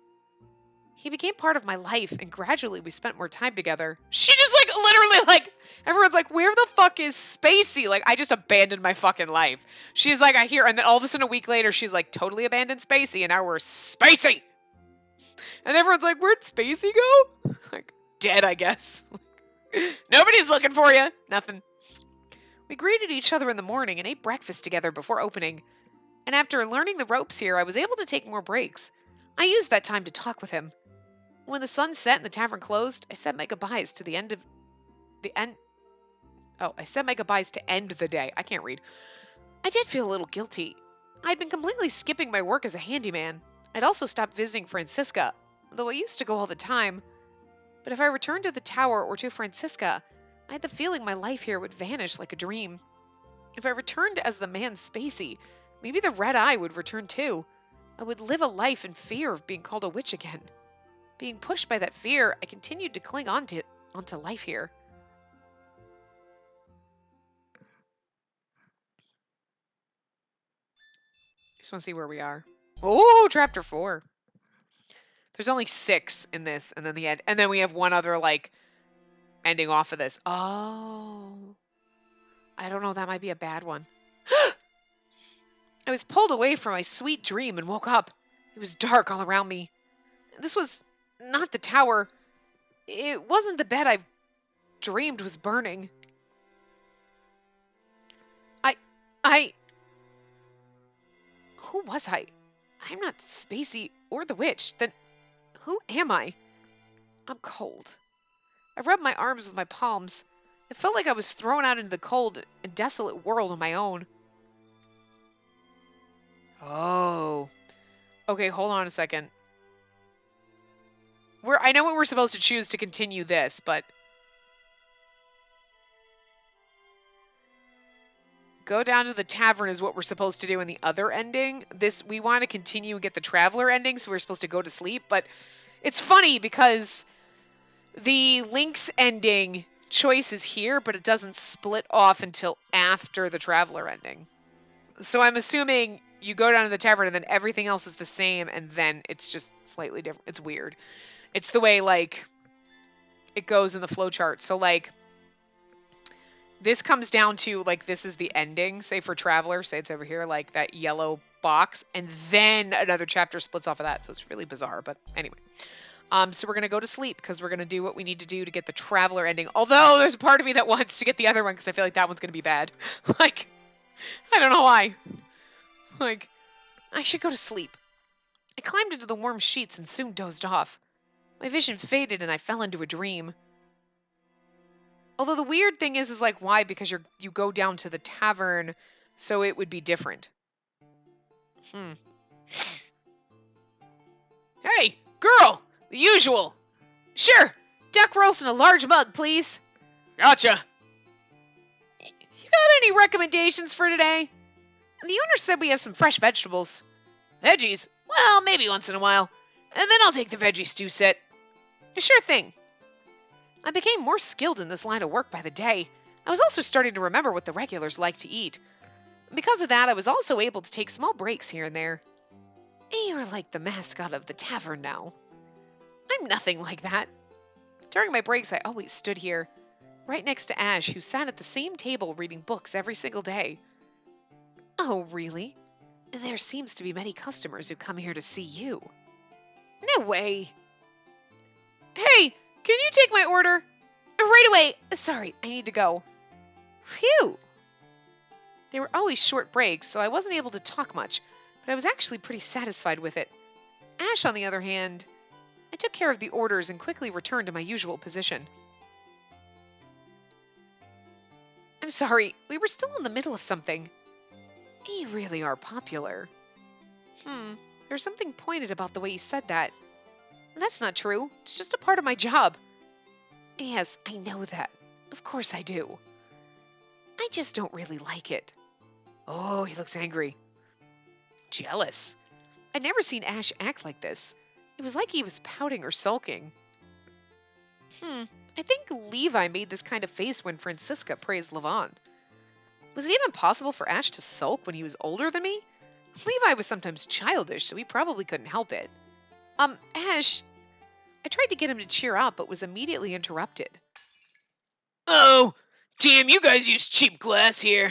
He became part of my life, and gradually we spent more time together. She just literally everyone's like, where the fuck is Spacey? Like, I just abandoned my fucking life. She's like, I hear, and then all of a sudden a week later, she's like, totally abandoned Spacey, and now we're Spacey. And everyone's like, where'd Spacey go? Like, dead, I guess. Nobody's looking for you. Nothing. We greeted each other in the morning and ate breakfast together before opening. And after learning the ropes here, I was able to take more breaks. I used that time to talk with him. When the sun set and the tavern closed, I said my goodbyes to the end of the end. Oh, I said my goodbyes to end the day. I can't read. I did feel a little guilty. I'd been completely skipping my work as a handyman. I'd also stopped visiting Francisca, though I used to go all the time. But if I returned to the tower or to Francisca, I had the feeling my life here would vanish like a dream. If I returned as the man Spacey, maybe the red eye would return too. I would live a life in fear of being called a witch again. Being pushed by that fear, I continued to cling onto life here. Just want to see where we are. Oh, chapter 4. There's only 6 in this, and then the end. And then we have one other, like, ending off of this. Oh. I don't know. That might be a bad one. I was pulled away from my sweet dream and woke up. It was dark all around me. This was not the tower. It wasn't the bed I dreamed was burning. I... Who was I? I'm not Spacey or the witch. Then who am I? I'm cold. I rubbed my arms with my palms. It felt like I was thrown out into the cold and desolate world on my own. Oh. Okay, hold on a second. I know what we're supposed to choose to continue this, but... Go down to the tavern is what we're supposed to do in the other ending. We want to continue and get the traveler ending, so we're supposed to go to sleep. But it's funny because the Link's ending choice is here, but it doesn't split off until after the traveler ending. So I'm assuming you go down to the tavern and then everything else is the same, and then it's just slightly different. It's weird. It's the way, like, it goes in the flowchart. So, like, this comes down to, like, this is the ending, say for Traveler, say it's over here, like that yellow box, and then another chapter splits off of that, so it's really bizarre, but anyway. So we're going to go to sleep, because we're going to do what we need to do to get the Traveler ending, although there's a part of me that wants to get the other one, because I feel like that one's going to be bad. Like, I don't know why. Like, I should go to sleep. I climbed into the warm sheets and soon dozed off. My vision faded, and I fell into a dream. Although the weird thing is like, why? Because you go down to the tavern, so it would be different. Hey, girl! The usual! Sure! Duck roast in a large mug, please. Gotcha! You got any recommendations for today? The owner said we have some fresh vegetables. Veggies? Well, maybe once in a while. And then I'll take the veggie stew set. Sure thing. I became more skilled in this line of work by the day. I was also starting to remember what the regulars like to eat. Because of that, I was also able to take small breaks here and there. You're like the mascot of the tavern now. I'm nothing like that. During my breaks, I always stood here, right next to Ash, who sat at the same table reading books every single day. Oh, really? There seems to be many customers who come here to see you. No way. Hey! Can you take my order? Right away. Sorry, I need to go. Phew. They were always short breaks, so I wasn't able to talk much, but I was actually pretty satisfied with it. Ash, on the other hand, I took care of the orders and quickly returned to my usual position. I'm sorry, we were still in the middle of something. You really are popular. There's something pointed about the way you said that. That's not true. It's just a part of my job. Yes, I know that. Of course I do. I just don't really like it. Oh, he looks angry. Jealous. I'd never seen Ash act like this. It was like he was pouting or sulking. I think Levi made this kind of face when Francisca praised Levon. Was it even possible for Ash to sulk when he was older than me? Levi was sometimes childish, so he probably couldn't help it. Ash, I tried to get him to cheer up, but was immediately interrupted. Oh, damn, you guys use cheap glass here.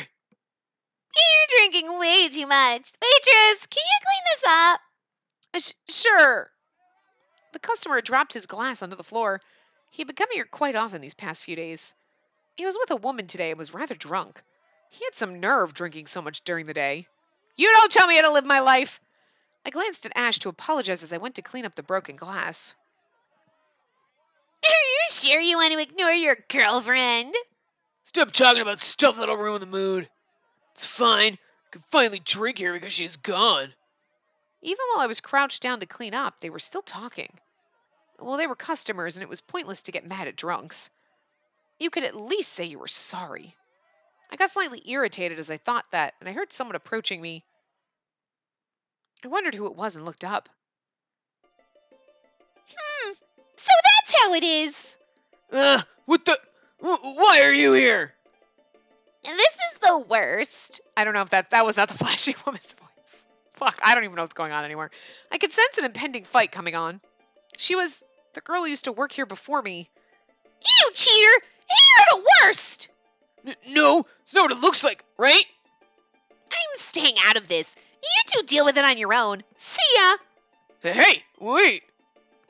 You're drinking way too much. Waitress, can you clean this up? Sure. The customer dropped his glass onto the floor. He had been coming here quite often these past few days. He was with a woman today and was rather drunk. He had some nerve drinking so much during the day. You don't tell me how to live my life! I glanced at Ash to apologize as I went to clean up the broken glass. Are you sure you want to ignore your girlfriend? Stop talking about stuff that'll ruin the mood. It's fine. I can finally drink here because she's gone. Even while I was crouched down to clean up, they were still talking. Well, they were customers, and it was pointless to get mad at drunks. You could at least say you were sorry. I got slightly irritated as I thought that, and I heard someone approaching me. I wondered who it was and looked up. So that's how it is. What the... Why are you here? This is the worst. I don't know if that was not the flashing woman's voice. Fuck, I don't even know what's going on anymore. I could sense an impending fight coming on. She was the girl who used to work here before me. You cheater! You're the worst! No, it's not what it looks like, right? I'm staying out of this. You two deal with it on your own. See ya! Hey, wait.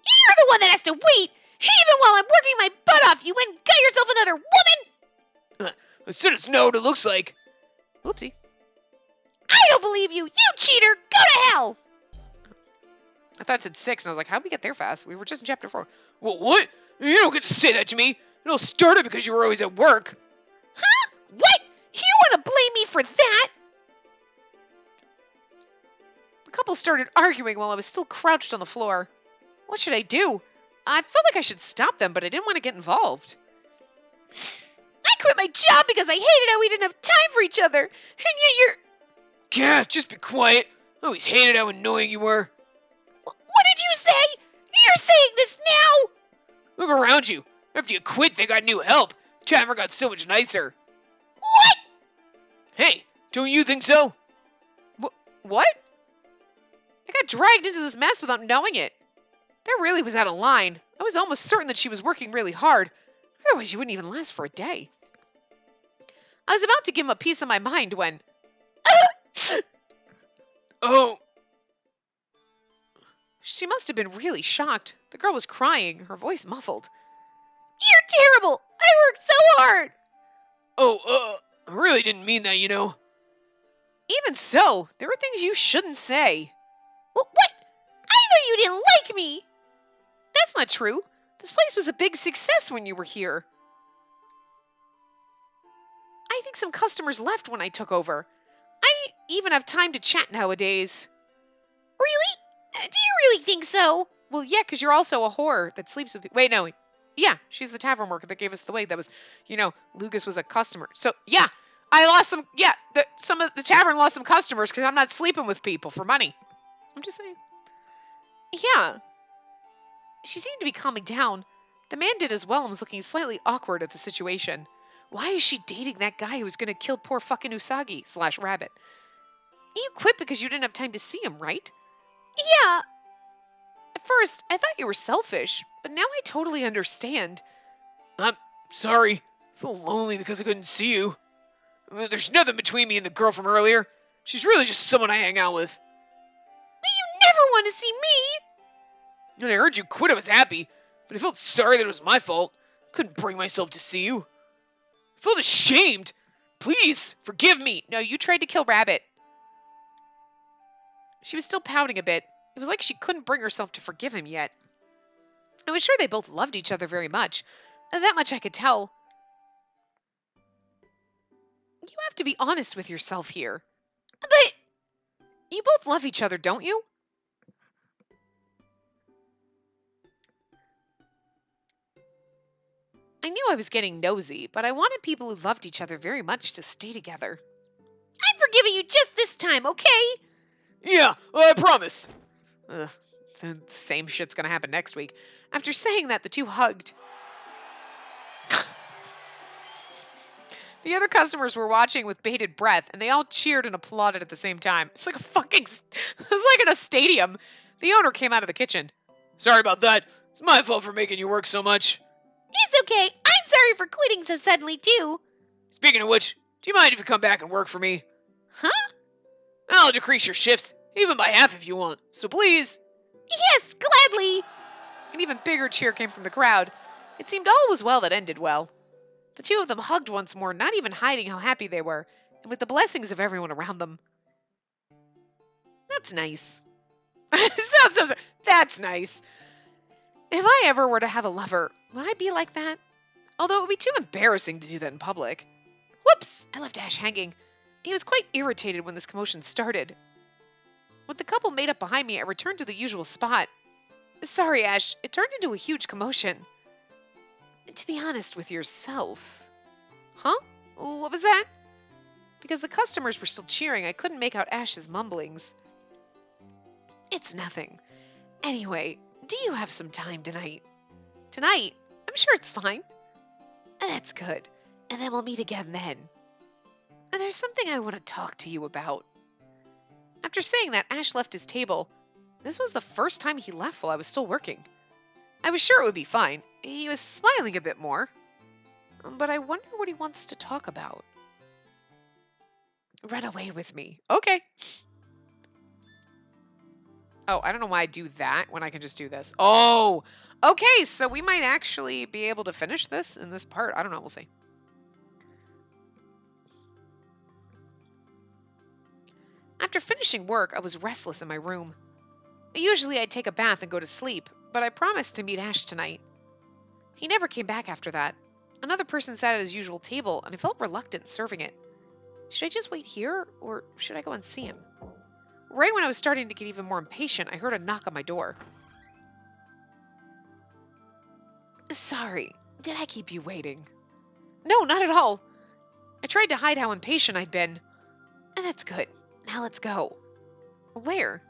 You're the one that has to wait! Even while I'm working my butt off, you went and got yourself another woman! I said it's not what it looks like. Oopsie. I don't believe you! You cheater! Go to hell! I thought it said 6, and I was like, how'd we get there fast? We were just in chapter 4. Well, what? You don't get to say that to me. It all started because you were always at work. Huh? What? You want to blame me for that? The couple started arguing while I was still crouched on the floor. What should I do? I felt like I should stop them, but I didn't want to get involved. I quit my job because I hated how we didn't have time for each other, and yet you're... Yeah, just be quiet. I always hated how annoying you were. What did you say? You're saying this now? Look around you. After you quit, they got new help. Tavern got so much nicer. What? Hey, don't you think so? What? I got dragged into this mess without knowing it. That really was out of line. I was almost certain that she was working really hard. Otherwise, she wouldn't even last for a day. I was about to give him a piece of my mind when... Oh, She must have been really shocked. The girl was crying, her voice muffled. You're terrible! I worked so hard! I really didn't mean that, you know. Even so, there were things you shouldn't say. What? I thought you didn't like me! That's not true. This place was a big success when you were here. I think some customers left when I took over. I even have time to chat nowadays. Really? Do you really think so? Well, yeah, because you're also a whore that sleeps with people. Wait, no. Yeah, she's the tavern worker that gave us the way. That was, Lucas was a customer. So, yeah, I lost some, some of the tavern lost some customers because I'm not sleeping with people for money. I'm just saying. Yeah. She seemed to be calming down. The man did as well and was looking slightly awkward at the situation. Why is she dating that guy who was going to kill poor fucking Usagi/rabbit? You quit because you didn't have time to see him, right? Yeah. At first, I thought you were selfish, but now I totally understand. I'm sorry. I feel lonely because I couldn't see you. There's nothing between me and the girl from earlier. She's really just someone I hang out with. But you never want to see me! When I heard you quit, I was happy, but I felt sorry that it was my fault. Couldn't bring myself to see you. I felt ashamed. Please, forgive me. No, you tried to kill Rabbit. She was still pouting a bit. It was like she couldn't bring herself to forgive him yet. I was sure they both loved each other very much. That much I could tell. You have to be honest with yourself here. But... You both love each other, don't you? I knew I was getting nosy, but I wanted people who loved each other very much to stay together. I'm forgiving you just this time, okay? Yeah, I promise. Ugh, the same shit's gonna happen next week. After saying that, the two hugged. The other customers were watching with bated breath, and they all cheered and applauded at the same time. It's like it's like in a stadium. The owner came out of the kitchen. Sorry about that. It's my fault for making you work so much. It's okay. I'm sorry for quitting so suddenly, too. Speaking of which, do you mind if you come back and work for me? Huh? I'll decrease your shifts, even by half if you want. So please. Yes, gladly. An even bigger cheer came from the crowd. It seemed all was well that ended well. The two of them hugged once more, not even hiding how happy they were, and with the blessings of everyone around them. That's nice. That's nice. If I ever were to have a lover, would I be like that? Although it would be too embarrassing to do that in public. Whoops! I left Ash hanging. He was quite irritated when this commotion started. With the couple made up behind me, I returned to the usual spot. Sorry, Ash. It turned into a huge commotion. To be honest with yourself. Huh? What was that? Because the customers were still cheering, I couldn't make out Ash's mumblings. It's nothing. Anyway, do you have some time tonight? Tonight? I'm sure it's fine. That's good. And then we'll meet again then. And there's something I want to talk to you about. After saying that, Ash left his table. This was the first time he left while I was still working. I was sure it would be fine. He was smiling a bit more. But I wonder what he wants to talk about. Run away with me. Okay. Oh, I don't know why I do that when I can just do this. Oh, okay. So we might actually be able to finish this in this part. I don't know. We'll see. After finishing work, I was restless in my room. Usually I'd take a bath and go to sleep, but I promised to meet Ash tonight. He never came back after that. Another person sat at his usual table, and I felt reluctant serving it. Should I just wait here, or should I go and see him? Right when I was starting to get even more impatient, I heard a knock on my door. Sorry, did I keep you waiting? No, not at all. I tried to hide how impatient I'd been. And that's good. Now let's go. Where?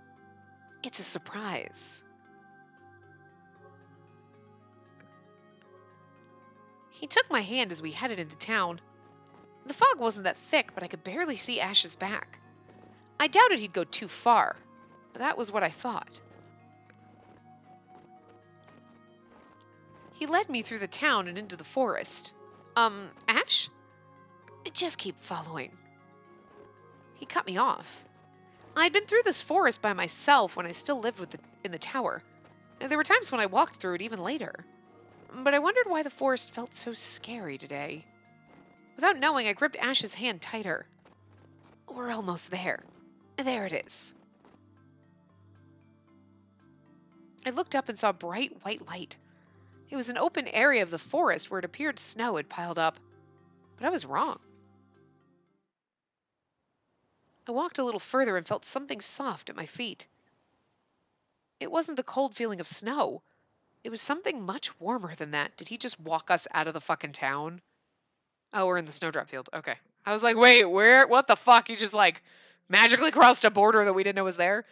It's a surprise. He took my hand as we headed into town. The fog wasn't that thick, but I could barely see Ash's back. I doubted he'd go too far. That was what I thought. He led me through the town and into the forest. Ash? Just keep following. He cut me off. I'd been through this forest by myself when I still lived in the tower. And there were times when I walked through it even later. But I wondered why the forest felt so scary today. Without knowing, I gripped Ash's hand tighter. We're almost there. There it is. I looked up and saw bright white light. It was an open area of the forest where it appeared snow had piled up. But I was wrong. I walked a little further and felt something soft at my feet. It wasn't the cold feeling of snow. It was something much warmer than that. Did he just walk us out of the fucking town? Oh, we're in the snowdrop field. Okay. I was like, wait, where? What the fuck? You just like magically crossed a border that we didn't know was there?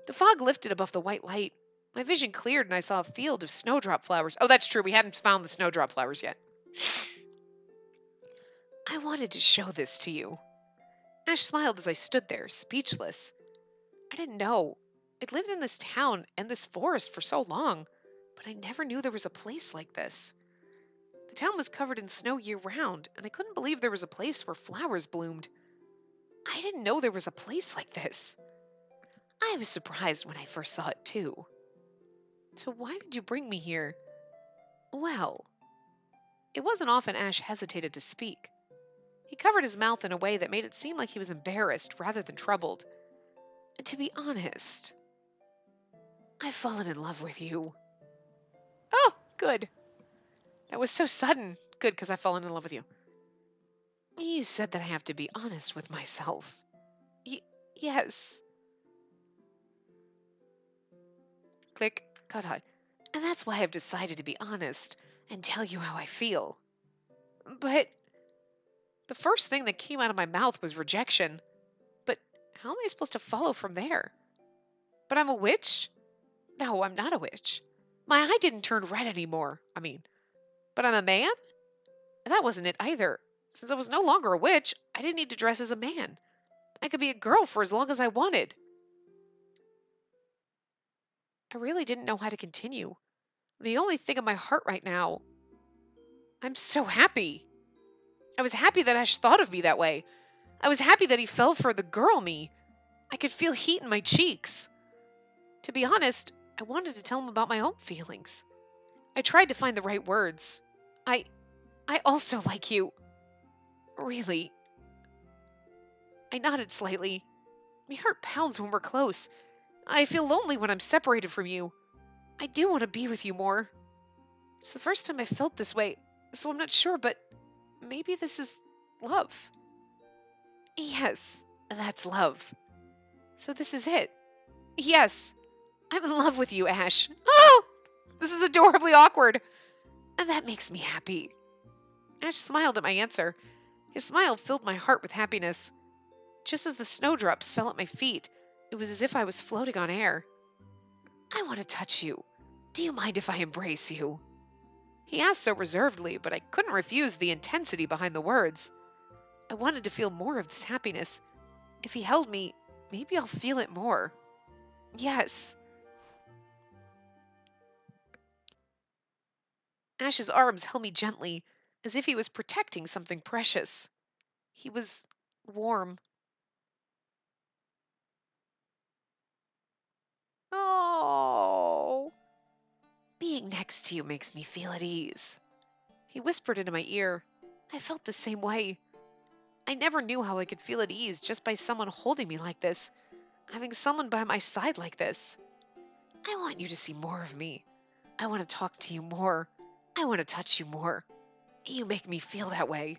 The fog lifted above the white light. My vision cleared and I saw a field of snowdrop flowers. Oh, that's true. We hadn't found the snowdrop flowers yet. I wanted to show this to you. Ash smiled as I stood there, speechless. I didn't know. I'd lived in this town and this forest for so long, but I never knew there was a place like this. The town was covered in snow year-round, and I couldn't believe there was a place where flowers bloomed. I didn't know there was a place like this. I was surprised when I first saw it, too. So why did you bring me here? Well, it wasn't often Ash hesitated to speak. He covered his mouth in a way that made it seem like he was embarrassed rather than troubled. And to be honest, I've fallen in love with you. Oh, good. That was so sudden. Good, because I've fallen in love with you. You said that I have to be honest with myself. Yes. Click. Cut. And that's why I've decided to be honest and tell you how I feel. But the first thing that came out of my mouth was rejection. But how am I supposed to follow from there? But I'm a witch? No, I'm not a witch. My eye didn't turn red anymore. But I'm a man? That wasn't it either. Since I was no longer a witch, I didn't need to dress as a man. I could be a girl for as long as I wanted. I really didn't know how to continue. The only thing in my heart right now, I'm so happy. I was happy that Ash thought of me that way. I was happy that he fell for the girl me. I could feel heat in my cheeks. To be honest, I wanted to tell him about my own feelings. I tried to find the right words. I also like you. Really. I nodded slightly. My heart pounds when we're close. I feel lonely when I'm separated from you. I do want to be with you more. It's the first time I felt this way, so I'm not sure, but maybe this is love. Yes, that's love. So this is it. Yes, I'm in love with you, Ash. Oh! This is adorably awkward. And that makes me happy. Ash smiled at my answer. His smile filled my heart with happiness. Just as the snowdrops fell at my feet, it was as if I was floating on air. I want to touch you. Do you mind if I embrace you? He asked so reservedly, but I couldn't refuse the intensity behind the words. I wanted to feel more of this happiness. If he held me, maybe I'll feel it more. Yes. Ash's arms held me gently, as if he was protecting something precious. He was warm. Oh, being next to you makes me feel at ease. He whispered into my ear. I felt the same way. I never knew how I could feel at ease just by someone holding me like this, having someone by my side like this. I want you to see more of me. I want to talk to you more. I want to touch you more. You make me feel that way.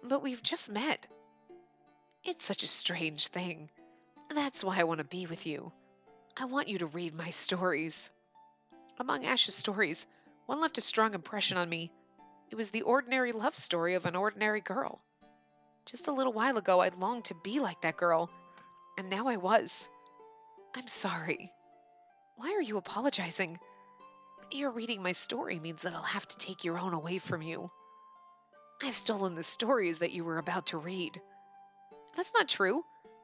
But we've just met. It's such a strange thing. That's why I want to be with you. I want you to read my stories. Among Ash's stories, one left a strong impression on me. It was the ordinary love story of an ordinary girl. Just a little while ago, I'd longed to be like that girl, and now I was. I'm sorry. Why are you apologizing? Your reading my story means that I'll have to take your own away from you. I've stolen the stories that you were about to read. That's not true.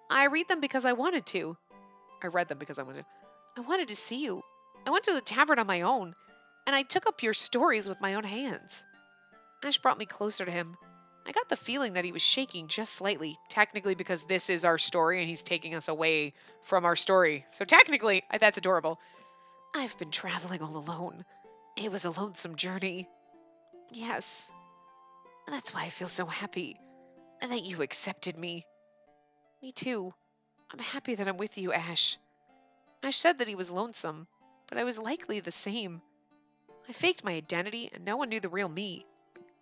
I read them because I wanted to. I read them because I wanted to. I wanted to see you. I went to the tavern on my own, and I took up your stories with my own hands. Ash brought me closer to him. I got the feeling that he was shaking just slightly, technically because this is our story and he's taking us away from our story. So technically, that's adorable. I've been traveling all alone. It was a lonesome journey. Yes. That's why I feel so happy. And that you accepted me. Me too. I'm happy that I'm with you, Ash. Ash said that he was lonesome, but I was likely the same. I faked my identity and no one knew the real me.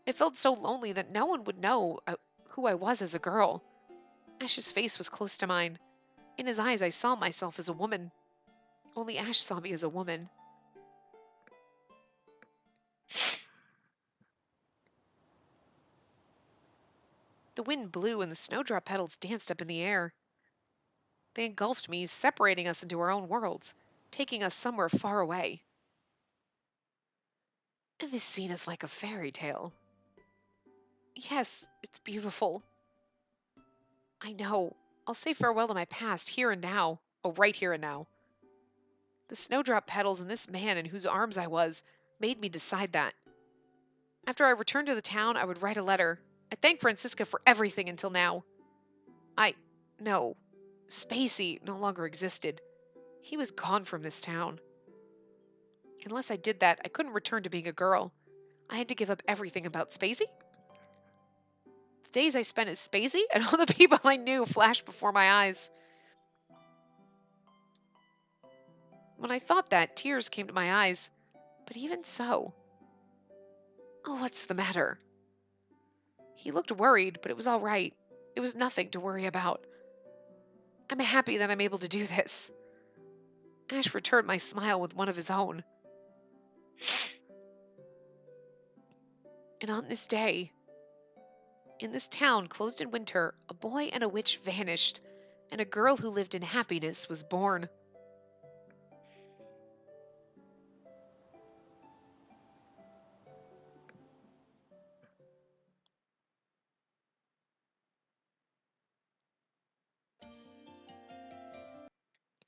It felt so lonely that no one would know who I was as a girl. Ash's face was close to mine. In his eyes, I saw myself as a woman. Only Ash saw me as a woman. The wind blew and the snowdrop petals danced up in the air. They engulfed me, separating us into our own worlds, taking us somewhere far away. And this scene is like a fairy tale. Yes, it's beautiful. I know. I'll say farewell to my past, here and now. Oh, right here and now. The snowdrop petals and this man in whose arms I was made me decide that. After I returned to the town, I would write a letter. I thanked Francisca for everything until now. No. Spacey no longer existed. He was gone from this town. Unless I did that, I couldn't return to being a girl. I had to give up everything about Spacey. The days I spent as Spacey and all the people I knew flashed before my eyes. When I thought that, tears came to my eyes. But even so... Oh, what's the matter? He looked worried, but it was all right. It was nothing to worry about. I'm happy that I'm able to do this. Ash returned my smile with one of his own. And on this day, in this town closed in winter, a boy and a witch vanished, and a girl who lived in happiness was born.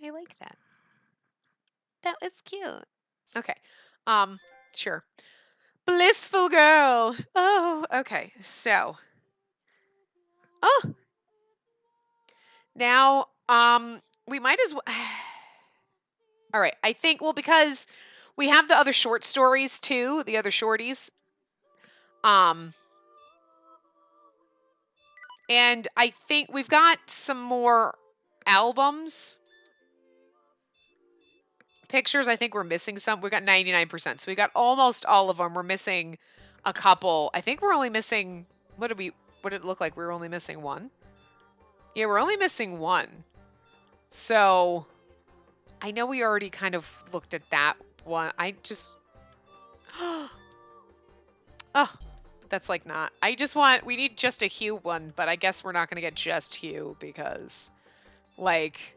I like that. That was cute. Okay. Sure. Blissful girl. Oh, okay. So. Oh. Now, we might as well. All right. I think, well, because we have the other short stories too, the other shorties. And I think we've got some more albums. Pictures, I think we're missing some. We got 99%. So we got almost all of them. We're missing a couple. I think we're only missing, what did it look like? We were only missing one. Yeah, we're only missing one. So I know we already kind of looked at that one. I just, oh, that's like not, we need just a Hugh one, but I guess we're not going to get just Hugh because like,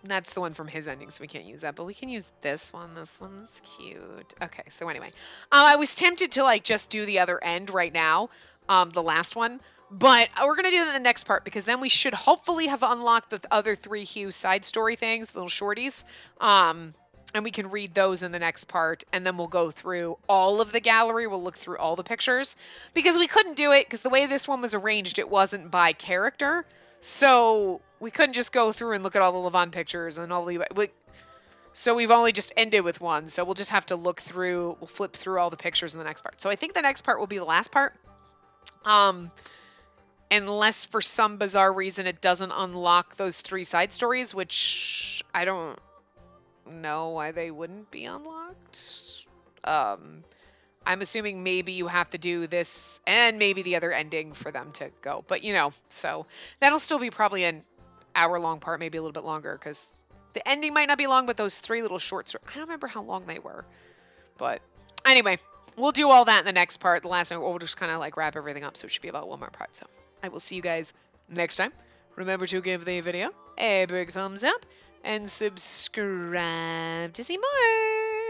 that's the one from his ending, so we can't use that, but we can use this one. This one's cute. Okay, so anyway, I was tempted to like just do the other end right now, the last one, But we're going to do that in the next part because then we should hopefully have unlocked the other 3 Hugh side story things, little shorties. And we can read those in the next part. And then we'll go through all of the gallery. We'll look through all the pictures because we couldn't do it because the way this one was arranged, it wasn't by character. So we couldn't just go through and look at all the Levon pictures and all the. So we've only just ended with one. So we'll just have to look through, we'll flip through all the pictures in the next part. So I think the next part will be the last part. Unless for some bizarre reason it doesn't unlock those 3 side stories, which I don't know why they wouldn't be unlocked. I'm assuming maybe you have to do this and maybe the other ending for them to go. But, so that'll still be probably an hour-long part, maybe a little bit longer, because the ending might not be long, but those 3 little shorts, I don't remember how long they were. But anyway, we'll do all that in the next part. The last one, we'll just kind of like wrap everything up, so it should be about one more part. So I will see you guys next time. Remember to give the video a big thumbs up and subscribe to see more.